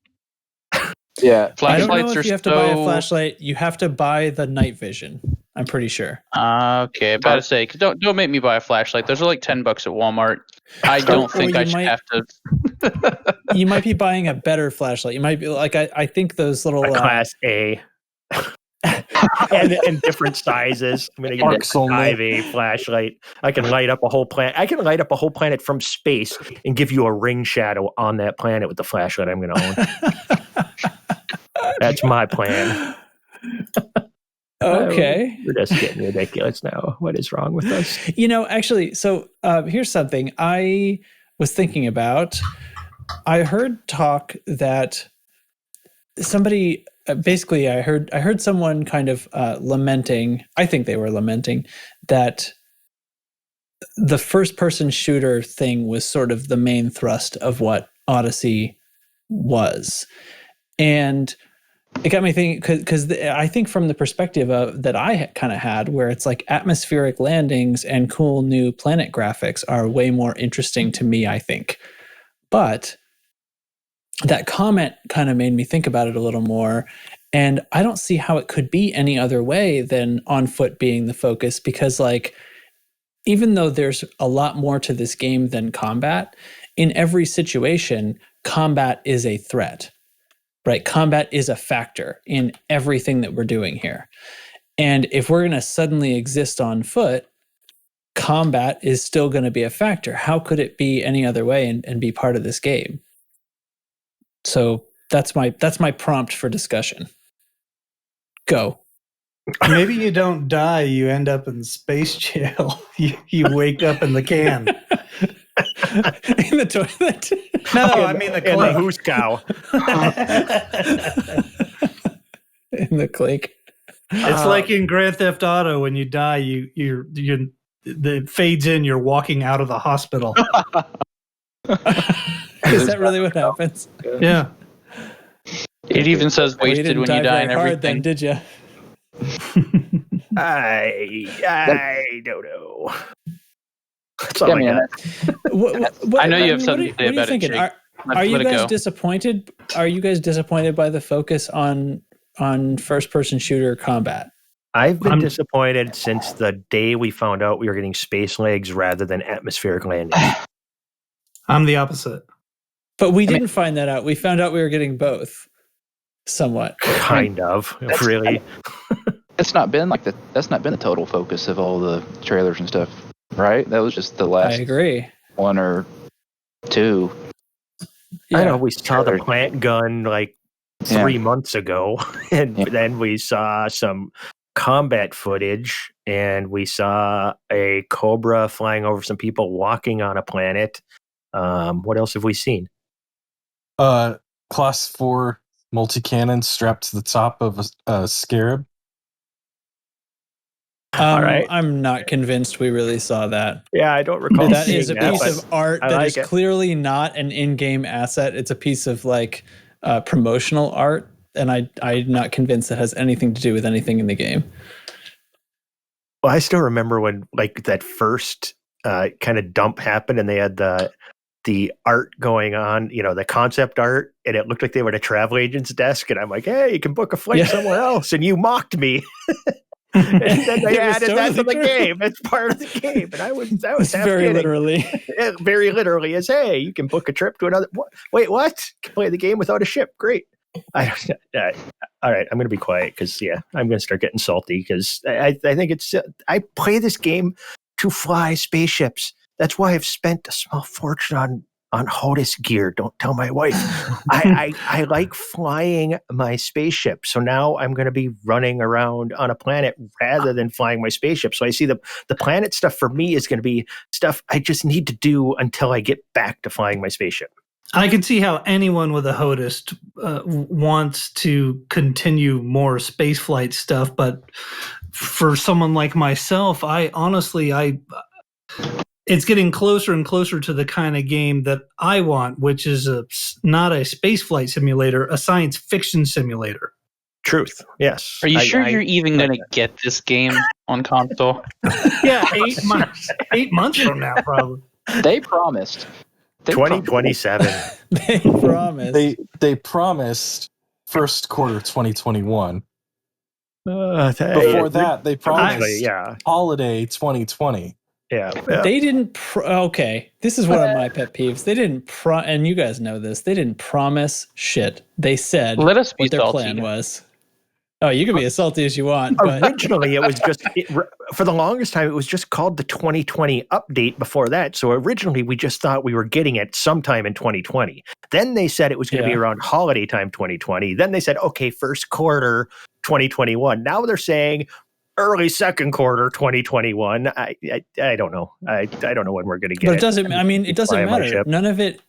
Speaker 7: Yeah,
Speaker 1: I don't know if you have to buy a flashlight. You have to buy the night vision. I'm pretty sure.
Speaker 3: Okay, about to say, don't make me buy a flashlight. Those are like $10 at Walmart. I don't think I should have to.
Speaker 1: You might be buying a better flashlight. You might be like, I think those little
Speaker 6: class A. and different sizes. I'm going to get a 5A flashlight. I can light up a whole planet. I can light up a whole planet from space and give you a ring shadow on that planet with the flashlight I'm going to own. That's my plan.
Speaker 1: Okay.
Speaker 6: We're just getting ridiculous now. What is wrong with us?
Speaker 1: Actually, so here's something I was thinking about. I heard talk that somebody basically I heard someone kind of lamenting, I think they were lamenting, that the first person shooter thing was sort of the main thrust of what Odyssey was. And it got me thinking, because I think from the perspective that I kind of had, where it's like atmospheric landings and cool new planet graphics are way more interesting to me, I think. But that comment kind of made me think about it a little more. And I don't see how it could be any other way than on foot being the focus, because like, even though there's a lot more to this game than combat, in every situation, combat is a threat. Right? Combat is a factor in everything that we're doing here. And if we're going to suddenly exist on foot, combat is still going to be a factor. How could it be any other way and be part of this game? So that's my prompt for discussion. Go.
Speaker 2: Maybe you don't die, you end up in space jail. You wake up in the can.
Speaker 1: In the toilet.
Speaker 2: No, I mean the
Speaker 6: in the hoose cow.
Speaker 1: In the clink.
Speaker 2: It's like in Grand Theft Auto, when you die, it fades in. You're walking out of the hospital.
Speaker 1: Is that really what happens?
Speaker 2: Yeah.
Speaker 3: It even says wasted when you die and everything.
Speaker 1: Hard then, did you?
Speaker 6: I don't know. That's all I got.
Speaker 3: I know you have something to say about it, Jake.
Speaker 1: Are you guys disappointed? Are you guys disappointed by the focus on first-person shooter combat?
Speaker 6: I've been disappointed since the day we found out we were getting space legs rather than atmospheric landings.
Speaker 2: I'm the opposite.
Speaker 1: But we didn't find that out. We found out we were getting both, somewhat.
Speaker 6: Kind of, really.
Speaker 7: That's not been the total focus of all the trailers and stuff, right? That was just the last.
Speaker 1: I agree.
Speaker 7: One or two.
Speaker 6: Yeah. I know we saw the plant gun like 3 months ago, and then we saw some combat footage, and we saw a Cobra flying over some people walking on a planet. What else have we seen?
Speaker 4: Class 4 multi-cannon strapped to the top of a scarab.
Speaker 1: All right. I'm not convinced we really saw that.
Speaker 6: Yeah, I don't recall.
Speaker 1: That is a piece of art that is
Speaker 6: it.
Speaker 1: Clearly not an in-game asset. It's a piece of like promotional art, and I'm not convinced it has anything to do with anything in the game.
Speaker 6: Well, I still remember when like that first kind of dump happened, and they had the art going on, the concept art, and it looked like they were at a travel agent's desk, and I'm like, hey, you can book a flight somewhere else, and you mocked me. And then they added that to the game. It's part of the game, and I was
Speaker 1: very
Speaker 6: kidding.
Speaker 1: literally,
Speaker 6: very literally, as hey, you can book a trip to another. Wait, what? Can play the game without a ship? Great. All right, I'm going to be quiet because I'm going to start getting salty because I think I play this game to fly spaceships. That's why I've spent a small fortune on Odyssey gear. Don't tell my wife. I like flying my spaceship. So now I'm going to be running around on a planet rather than flying my spaceship. So I see the planet stuff for me is going to be stuff I just need to do until I get back to flying my spaceship.
Speaker 2: I can see how anyone with a HOTIS wants to continue more spaceflight stuff, but for someone like myself, it's getting closer and closer to the kind of game that I want, which is not a spaceflight simulator, a science fiction simulator.
Speaker 6: Truth, yes.
Speaker 3: Are you sure you're even going to get this game on console?
Speaker 2: Yeah, 8 months from now, probably.
Speaker 7: They promised.
Speaker 6: 2027.
Speaker 1: They promised.
Speaker 4: They promised first quarter 2021.
Speaker 6: Before
Speaker 4: that, they promised
Speaker 6: yeah,
Speaker 4: holiday 2020.
Speaker 6: Yeah.
Speaker 1: They didn't. Okay, this is one of my pet peeves. They didn't. And you guys know this. They didn't promise shit. They said
Speaker 3: Let us be
Speaker 1: what their
Speaker 3: salty.
Speaker 1: plan was. Oh, you can be as salty as you want. But
Speaker 6: Originally, it was just for the longest time. It was just called the 2020 update. Before that, so originally we just thought we were getting it sometime in 2020. Then they said it was going to be around holiday time 2020. Then they said, okay, first quarter 2021. Now they're saying early second quarter 2021. I don't know. I don't know when we're going to get it.
Speaker 1: But it doesn't. I mean, it doesn't matter. None of it.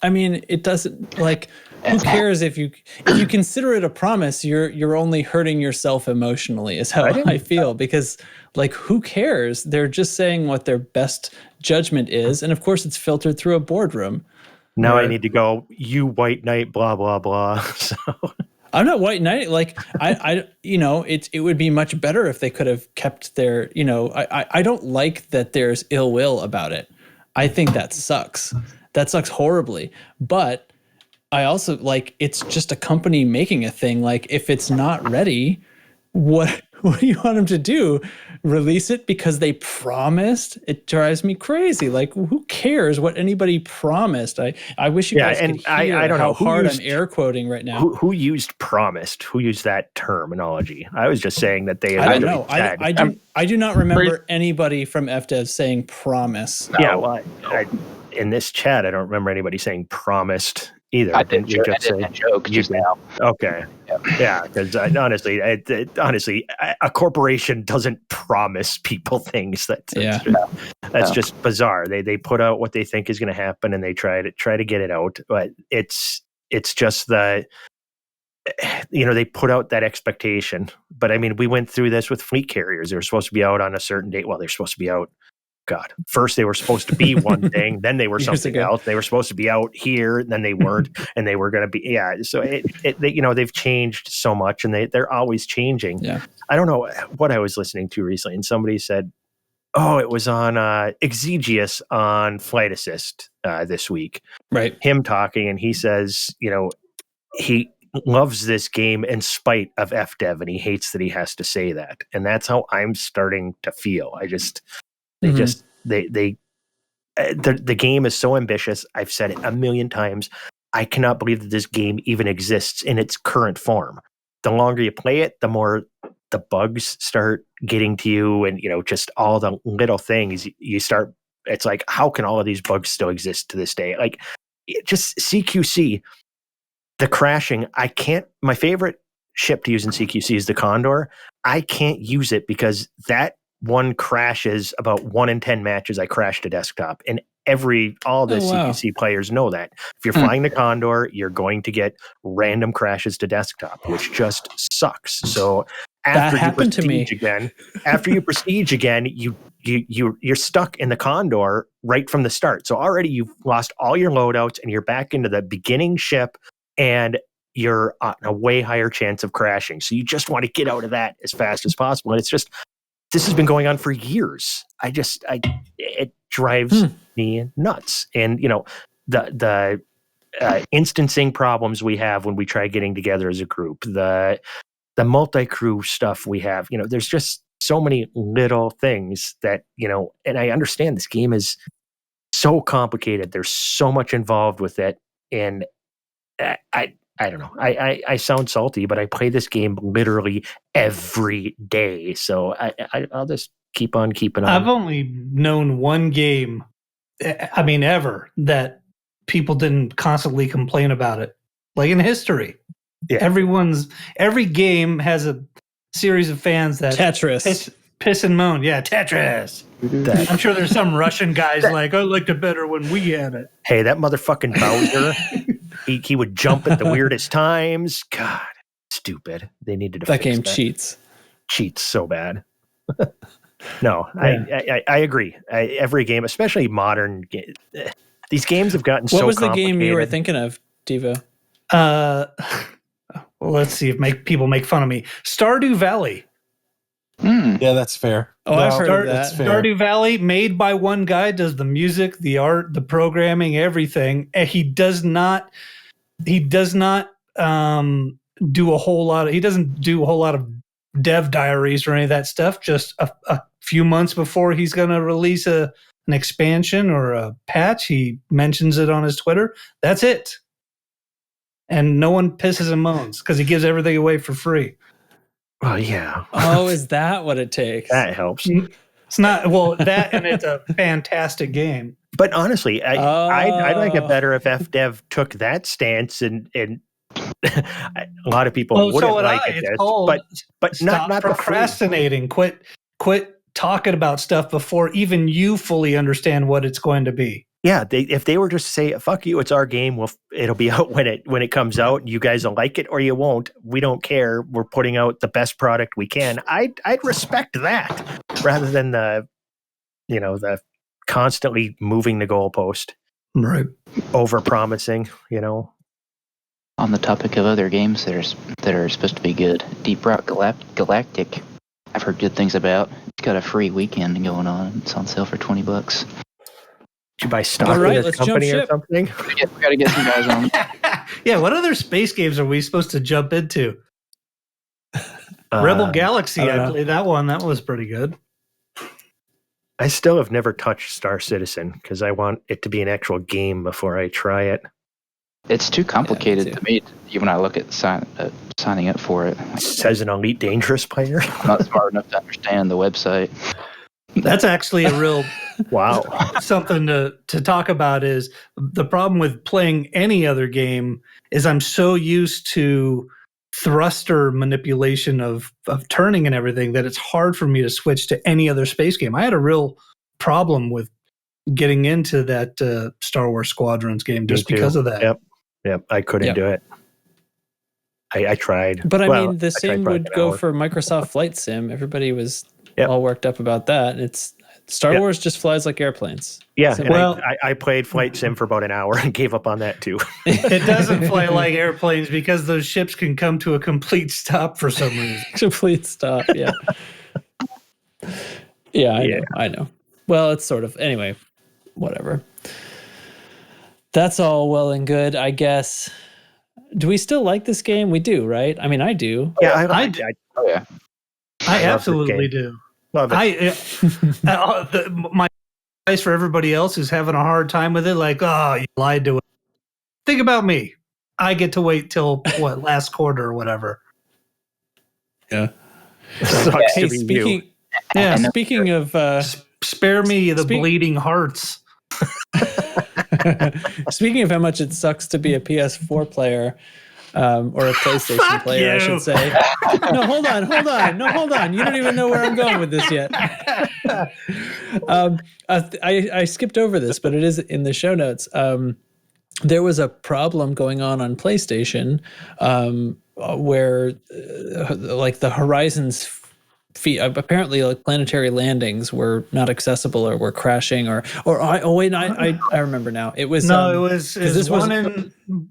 Speaker 1: I mean, it doesn't. Like, who cares if you consider it a promise? You're only hurting yourself emotionally. Is how I feel, because like, who cares? They're just saying what their best judgment is, and of course, it's filtered through a boardroom.
Speaker 6: Now I need to go. You white knight, blah blah blah. So.
Speaker 1: I'm not white knight. Like it would be much better if they could have kept their, I don't like that there's ill will about it. I think that sucks. That sucks horribly. But I also it's just a company making a thing. Like, if it's not ready, what do you want them to do? Release it because they promised? It drives me crazy. Like, who cares what anybody promised? I wish you guys could hear
Speaker 6: I don't
Speaker 1: how
Speaker 6: know
Speaker 1: hard I'm air quoting right now.
Speaker 6: Who used promised? Who used that terminology? I was just saying that they.
Speaker 1: I don't know. I do not remember anybody from FDev saying promise.
Speaker 6: No. Yeah, well, in this chat, I don't remember anybody saying promised either.
Speaker 7: I didn't just say joke just now.
Speaker 6: Okay. Yeah, because honestly, a corporation doesn't promise people things. That's just bizarre. They put out what they think is going to happen, and they try to get it out. But it's just they put out that expectation. But I mean, we went through this with fleet carriers. They were supposed to be out on a certain date. Well, they're supposed to be out. God, first they were supposed to be one thing, then they were something else. They were supposed to be out here, then they weren't, and they were going to be So they've changed so much, and they're always changing.
Speaker 1: Yeah.
Speaker 6: I don't know what I was listening to recently, and somebody said, "Oh, it was on Exegius on Flight Assist this week."
Speaker 1: Right.
Speaker 6: Him talking, and he says, he loves this game in spite of FDev, and he hates that he has to say that, and that's how I'm starting to feel. The game is so ambitious. I've said it a million times. I cannot believe that this game even exists in its current form. The longer you play it, the more the bugs start getting to you, and just all the little things you start. It's like, how can all of these bugs still exist to this day? Like, just CQC, the crashing. I can't. My favorite ship to use in CQC is the Condor. I can't use it because that one crashes about 1 in 10 matches. I crash to desktop, and all the CQC players know that. If you're flying the Condor, you're going to get random crashes to desktop, which just sucks. So after you prestige again, you're stuck in the Condor right from the start. So already you've lost all your loadouts, and you're back into the beginning ship, and you're on a way higher chance of crashing. So you just want to get out of that as fast as possible. And it's just this has been going on for years. It drives me nuts. And the instancing problems we have when we try getting together as a group, the multi-crew stuff we have, there's just so many little things that, and I understand this game is so complicated. There's so much involved with it. And I don't know. I sound salty, but I play this game literally every day. So I'll just keep on keeping on.
Speaker 2: I've only known one game, ever, that people didn't constantly complain about it. Like in history. Yeah. Every game has a series of fans that
Speaker 1: Tetris.
Speaker 2: Piss and moan. Yeah, Tetris. I'm sure there's some Russian guys I liked it better when we had it.
Speaker 6: Hey, that motherfucking Bowser. he would jump at the weirdest times. God, stupid. They needed to fix
Speaker 1: that.
Speaker 6: That game cheats so bad. No, yeah. I agree. Every game, especially modern, these games have gotten so complicated.
Speaker 1: What was the game you were thinking of, Devo?
Speaker 2: Let's see if people make fun of me. Stardew Valley.
Speaker 4: Yeah, that's fair.
Speaker 1: Oh, I've heard of that.
Speaker 2: Stardew Valley, made by one guy, does the music, the art, the programming, everything. And he does not do a whole lot of. He doesn't do a whole lot of dev diaries or any of that stuff. Just a few months before he's going to release an expansion or a patch, he mentions it on his Twitter. That's it. And no one pisses and moans because he gives everything away for free.
Speaker 6: Oh, yeah.
Speaker 1: Oh, is that what it takes?
Speaker 6: That helps.
Speaker 2: It's not, that, and it's a fantastic game.
Speaker 6: But honestly, I'd like it better if FDev took that stance, and a lot of people wouldn't like it. But not
Speaker 2: procrastinating. Quit talking about stuff before even you fully understand what it's going to be.
Speaker 6: Yeah, if they were just to say, "Fuck you, it's our game. It'll be out when it comes out. You guys will like it or you won't. We don't care. We're putting out the best product we can." I'd respect that rather than the constantly moving the goalpost,
Speaker 2: right?
Speaker 6: Over promising,
Speaker 7: On the topic of other games that are supposed to be good, Deep Rock Galactic, I've heard good things about. It's got a free weekend going on. It's on sale for $20.
Speaker 6: Did you buy stock in this company or something?
Speaker 7: We got to get some guys on.
Speaker 2: Yeah, what other space games are we supposed to jump into? Rebel Galaxy, I played that one. That was pretty good.
Speaker 6: I still have never touched Star Citizen because I want it to be an actual game before I try it.
Speaker 7: It's too complicated to me, even when I look at signing up for it.
Speaker 6: It says an Elite Dangerous player.
Speaker 7: I'm not smart enough to understand the website.
Speaker 2: That's actually a real
Speaker 6: wow.
Speaker 2: Something to talk about is the problem with playing any other game is I'm so used to thruster manipulation of turning and everything that it's hard for me to switch to any other space game. I had a real problem with getting into that Star Wars Squadrons game just because of that.
Speaker 6: Yep. I couldn't do it. I tried.
Speaker 1: But the same would go for Microsoft Flight Sim. Everybody was all worked up about that. It's Star Wars just flies like airplanes.
Speaker 6: Yeah, and I played Flight Sim for about an hour and gave up on that too.
Speaker 2: It doesn't fly like airplanes because those ships can come to a complete stop for some reason.
Speaker 1: Complete stop, yeah. I know. Well, it's sort of, anyway, whatever. That's all well and good, I guess. Do we still like this game? We do, right? I mean, I do.
Speaker 6: Yeah,
Speaker 2: I absolutely do.
Speaker 6: Love it.
Speaker 2: My advice for everybody else who's having a hard time with it, like, oh, you lied to it. Think about me. I get to wait till last quarter or whatever.
Speaker 1: Yeah.
Speaker 6: Sucks to be you.
Speaker 2: Yeah.
Speaker 1: Speaking of,
Speaker 2: spare me the bleeding hearts.
Speaker 1: Speaking of how much it sucks to be a PS4 player. Or a PlayStation player, I should say. No, hold on. No, hold on. You don't even know where I'm going with this yet. I skipped over this, but it is in the show notes. There was a problem going on PlayStation where like the Horizons apparently like planetary landings were not accessible or were crashing or I remember now. It was
Speaker 2: it was
Speaker 1: this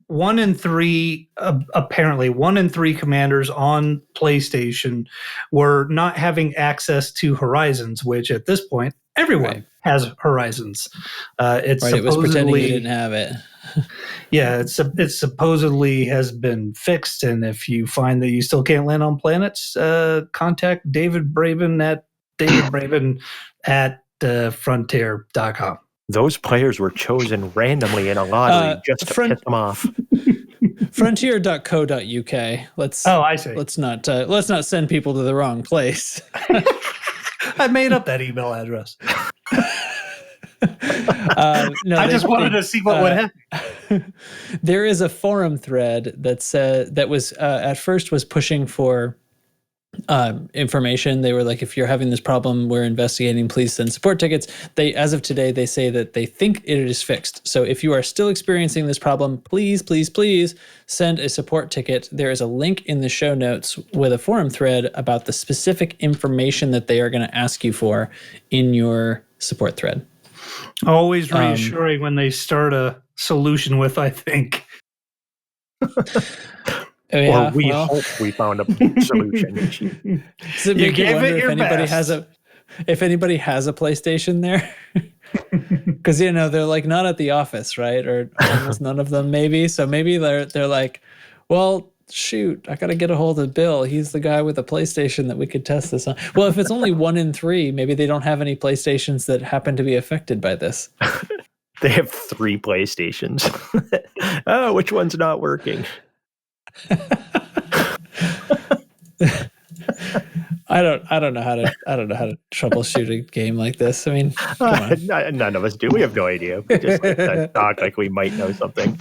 Speaker 2: one in three. Apparently, 1 in 3 commanders on PlayStation were not having access to Horizons, which at this point everyone has Horizons. It
Speaker 1: was pretending you didn't have it.
Speaker 2: Yeah, it supposedly has been fixed, and if you find that you still can't land on planets, contact David Braben at frontier.com.
Speaker 6: Those players were chosen randomly in a lottery just to piss them off.
Speaker 1: Frontier.co.uk.
Speaker 2: I see.
Speaker 1: Let's not send people to the wrong place.
Speaker 2: I made up that email address.
Speaker 1: No,
Speaker 2: I just wanted to see what would happen.
Speaker 1: There is a forum thread that was at first was pushing for information. They were like, if you're having this problem, we're investigating, please send support tickets. As of today, they say that they think it is fixed. So if you are still experiencing this problem, please send a support ticket. There is a link in the show notes with a forum thread about the specific information that they are going to ask you for in your support thread.
Speaker 2: Always reassuring when they start a solution with, I think.
Speaker 6: Or we hope we found a solution.
Speaker 1: Does it make you wonder if anybody has a PlayStation there? Because they're like not at the office, right? Or almost none of them, maybe. So maybe they're like, well, shoot, I got to get a hold of Bill. He's the guy with the PlayStation that we could test this on. Well, if it's only 1 in 3, maybe they don't have any PlayStations that happen to be affected by this.
Speaker 6: They have 3 PlayStations. Oh, which one's not working?
Speaker 7: I don't know how to troubleshoot a game like this. I mean,
Speaker 6: none of us do. We have no idea. We just talk like we might know something.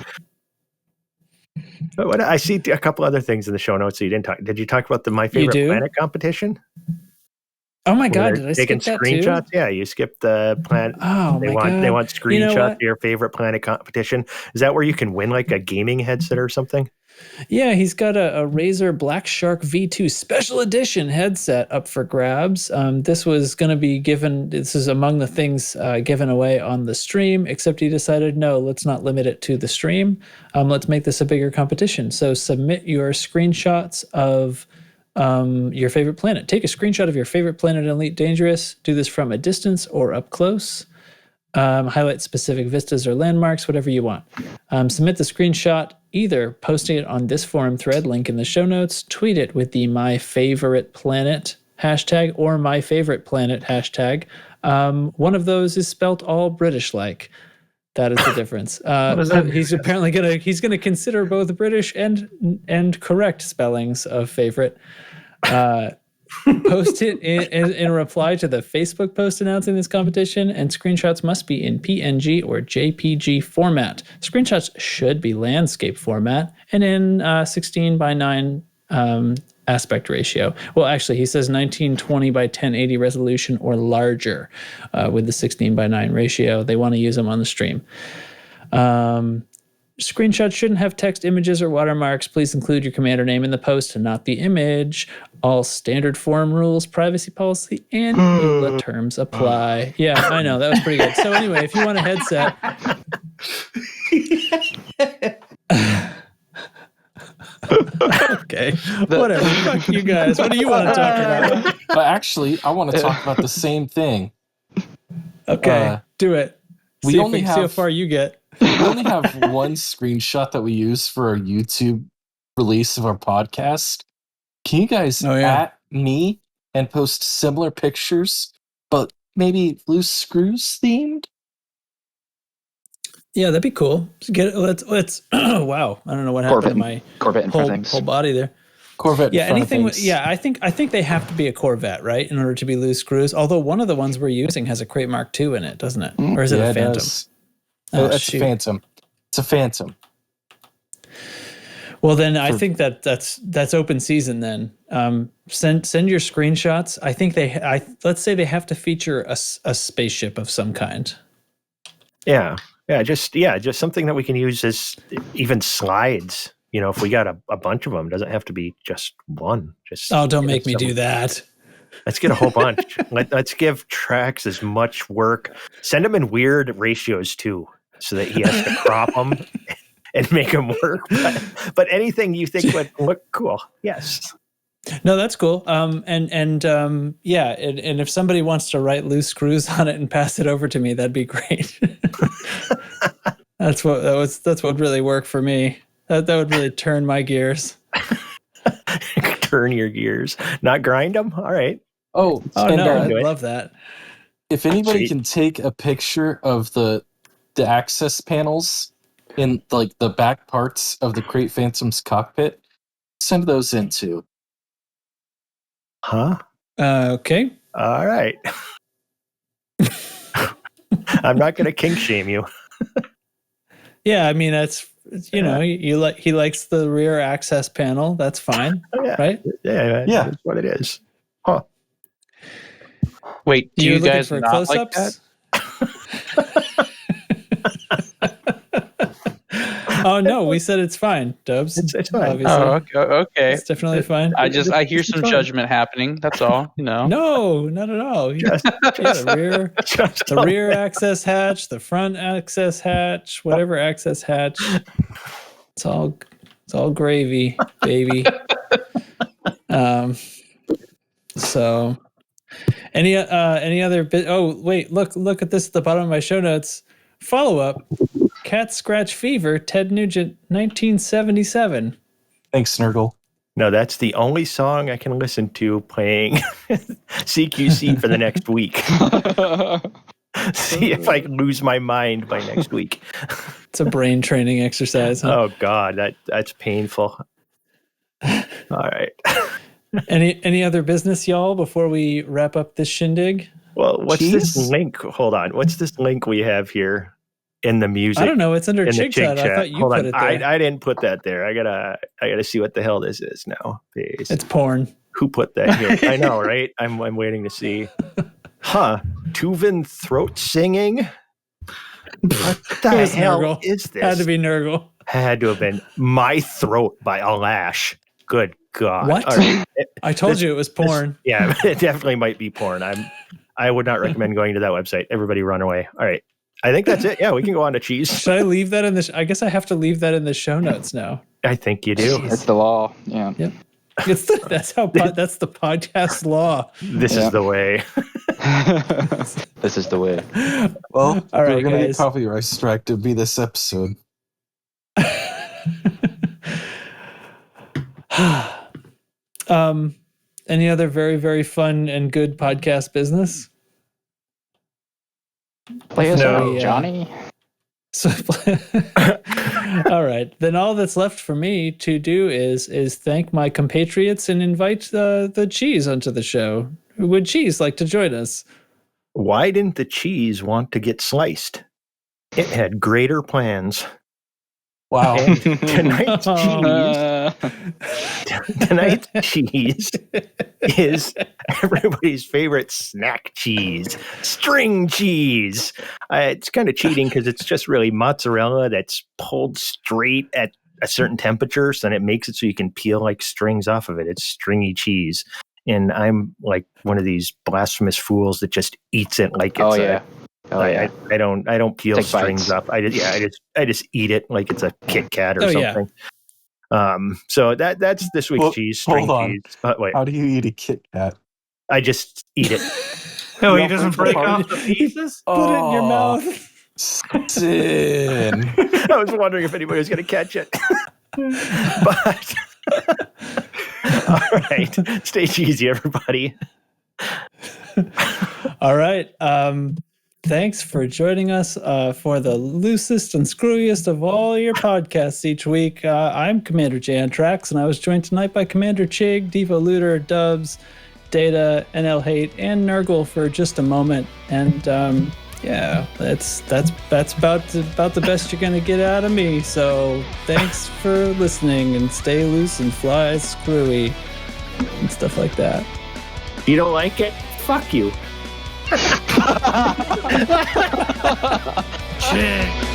Speaker 6: But I see a couple other things in the show notes that you didn't talk. Did you talk about the My Favorite Planet competition?
Speaker 1: Oh my God! Did I skip that
Speaker 6: screenshots?
Speaker 1: too?
Speaker 6: Yeah, you skipped the planet.
Speaker 1: Oh
Speaker 6: they want screenshots of your favorite planet competition. Is that where you can win like a gaming headset or something?
Speaker 1: Yeah, he's got a Razer Black Shark V2 Special Edition headset up for grabs. This was going to be given. This is among the things given away on the stream. Except he decided, no, let's not limit it to the stream. Let's make this a bigger competition. So submit your screenshots of your favorite planet. Take a screenshot of your favorite planet in Elite Dangerous. Do this from a distance or up close. Highlight specific vistas or landmarks, whatever you want. Submit the screenshot, either posting it on this forum thread, link in the show notes, tweet it with the My Favorite Planet hashtag or My Favorite Planet hashtag. One of those is spelt all British-like. That is the difference. He's apparently gonna consider both British and correct spellings of favorite. Post it in reply to the Facebook post announcing this competition, and screenshots must be in PNG or JPG format. Screenshots should be landscape format and in 16 by 9 aspect ratio. Well, actually, he says 1920 by 1080 resolution or larger with the 16 by 9 ratio. They want to use them on the stream. Screenshots shouldn't have text, images, or watermarks. Please include your commander name in the post and not the image. All standard forum rules, privacy policy, and EULA terms apply. Yeah, I know. That was pretty good. So anyway, if you want a headset... Okay, whatever. Fuck you guys. What do you want to talk about?
Speaker 4: But actually, I want to talk about the same thing.
Speaker 1: Okay, do it. See how far you get.
Speaker 4: We only have one screenshot that we use for our YouTube release of our podcast. Can you guys at me and post similar pictures, but maybe loose screws themed?
Speaker 1: Yeah, that'd be cool. Let's. Oh wow! I don't know what happened to my
Speaker 7: Corvette
Speaker 1: whole body there.
Speaker 4: Corvette.
Speaker 1: Yeah, anything. I think they have to be a Corvette, right, in order to be loose screws. Although one of the ones we're using has a Crate Mark II in it, doesn't it? Or is it a Phantom?
Speaker 4: It's a Phantom. It's a Phantom.
Speaker 1: Well, then I think that's open season. Then send your screenshots. I think let's say they have to feature a spaceship of some kind.
Speaker 6: Yeah, just something that we can use as even slides. You know, if we got a bunch of them, doesn't have to be just one. Just
Speaker 1: don't make me do that.
Speaker 6: Let's get a whole bunch. Let's give Trax as much work. Send him in weird ratios too, so that he has to crop them and make them work. But anything you think would look cool, yes.
Speaker 1: No, that's cool. And if somebody wants to write loose screws on it and pass it over to me, that'd be great. That's what would really work for me. That would really turn my gears.
Speaker 6: Turn your gears, not grind them. All right.
Speaker 4: Oh
Speaker 1: no, I
Speaker 6: do it.
Speaker 1: love that.
Speaker 4: If anybody
Speaker 6: Sweet.
Speaker 4: can take a picture of the access panels in like the back parts of the Crate Phantom's cockpit, send those in too.
Speaker 6: Huh?
Speaker 1: Okay.
Speaker 6: All right. I'm not going to kink shame you.
Speaker 1: Yeah, I mean that's he likes the rear access panel. That's fine,
Speaker 6: Yeah.
Speaker 1: right?
Speaker 6: Yeah.
Speaker 4: Yeah.
Speaker 6: That's what it is. Huh.
Speaker 3: Wait, do
Speaker 1: You're
Speaker 3: you
Speaker 1: looking
Speaker 3: guys
Speaker 1: for
Speaker 3: not like that?
Speaker 1: close-ups? Oh no, we said it's fine, Dubs.
Speaker 6: It's fine.
Speaker 1: Obviously.
Speaker 3: Oh, okay.
Speaker 1: It's definitely fine.
Speaker 3: I hear some judgment happening. That's all.
Speaker 1: No, not at all. The rear access hatch, the front access hatch, whatever access hatch. It's all gravy, baby. So any other bit? Oh wait, look at this at the bottom of my show notes. Follow up: Cat Scratch Fever, Ted Nugent, 1977.
Speaker 4: Thanks, Nurgle.
Speaker 6: No, that's the only song I can listen to playing CQC for the next week. See if I lose my mind by next week.
Speaker 1: It's a brain training exercise. Huh?
Speaker 6: Oh God, that's painful. All right.
Speaker 1: Any other business, y'all, before we wrap up this shindig?
Speaker 6: Well, what's
Speaker 4: Cheese?
Speaker 6: this link? Hold on. What's this link we have here in the music?
Speaker 1: I don't know. It's under
Speaker 6: in the
Speaker 1: Chig Chat. I thought you
Speaker 6: Hold
Speaker 1: put
Speaker 6: on.
Speaker 1: it there.
Speaker 6: I didn't put that there. I gotta see what the hell this is now. Please.
Speaker 1: It's porn.
Speaker 6: Who put that here? I know, right? I'm waiting to see. Huh? Tuvin throat singing? What the
Speaker 1: was
Speaker 6: hell
Speaker 1: Nurgle.
Speaker 6: is this?
Speaker 1: Had to be Nurgle.
Speaker 6: Had to have been My Throat by Alash. Good God.
Speaker 1: What?
Speaker 6: All right.
Speaker 1: I told you it was porn.
Speaker 6: Yeah, it definitely might be porn. I would not recommend going to that website. Everybody run away. All right. I think that's it. Yeah, we can go on to cheese.
Speaker 1: Should I leave that in the? I guess I have to leave that in the show notes now.
Speaker 6: I think you do.
Speaker 7: It's the law. Yeah.
Speaker 1: Yep. That's the podcast law.
Speaker 6: This is the way.
Speaker 7: This is the way.
Speaker 4: Well,
Speaker 1: All right,
Speaker 4: we're gonna
Speaker 1: guys.
Speaker 4: get copyright strike to be this episode.
Speaker 1: Any other very, very fun and good podcast business?
Speaker 7: Play us
Speaker 6: No.
Speaker 7: out, Johnny.
Speaker 1: So, all right. Then all that's left for me to do is thank my compatriots and invite the cheese onto the show. Would cheese like to join us?
Speaker 6: Why didn't the cheese want to get sliced? It had greater plans.
Speaker 4: Wow.
Speaker 6: Tonight's cheese is everybody's favorite snack cheese, string cheese. It's kind of cheating because it's just really mozzarella that's pulled straight at a certain temperature, so then it makes it so you can peel like strings off of it. It's stringy cheese. And I'm like one of these blasphemous fools that just eats it like it's I don't peel
Speaker 7: Take
Speaker 6: strings
Speaker 7: bites.
Speaker 6: up. I just eat it like it's a Kit Kat or
Speaker 1: Oh, yeah.
Speaker 6: something. So that's this week's
Speaker 4: Well,
Speaker 6: cheese, string
Speaker 4: hold on.
Speaker 6: cheese. Wait,
Speaker 4: How do you eat a Kit Kat?
Speaker 6: I just eat it.
Speaker 2: No,
Speaker 5: You
Speaker 2: he
Speaker 5: don't
Speaker 2: doesn't
Speaker 5: break
Speaker 2: break
Speaker 5: the
Speaker 2: off the pieces.
Speaker 1: Put it in your mouth.
Speaker 4: Sin.
Speaker 6: I was wondering if anybody was going to catch it. But all right, stay cheesy, everybody.
Speaker 1: All right. Thanks for joining us for the loosest and screwiest of all your podcasts each week. I'm Commander Jan Trax, and I was joined tonight by Commander Chig, Devo Looter, Dubs, Data, NL Hate, and Nurgle for just a moment. And yeah, that's about the best you're gonna get out of me. So thanks for listening, and stay loose and fly screwy and stuff like that.
Speaker 6: If you don't like it, fuck you.
Speaker 2: Shit.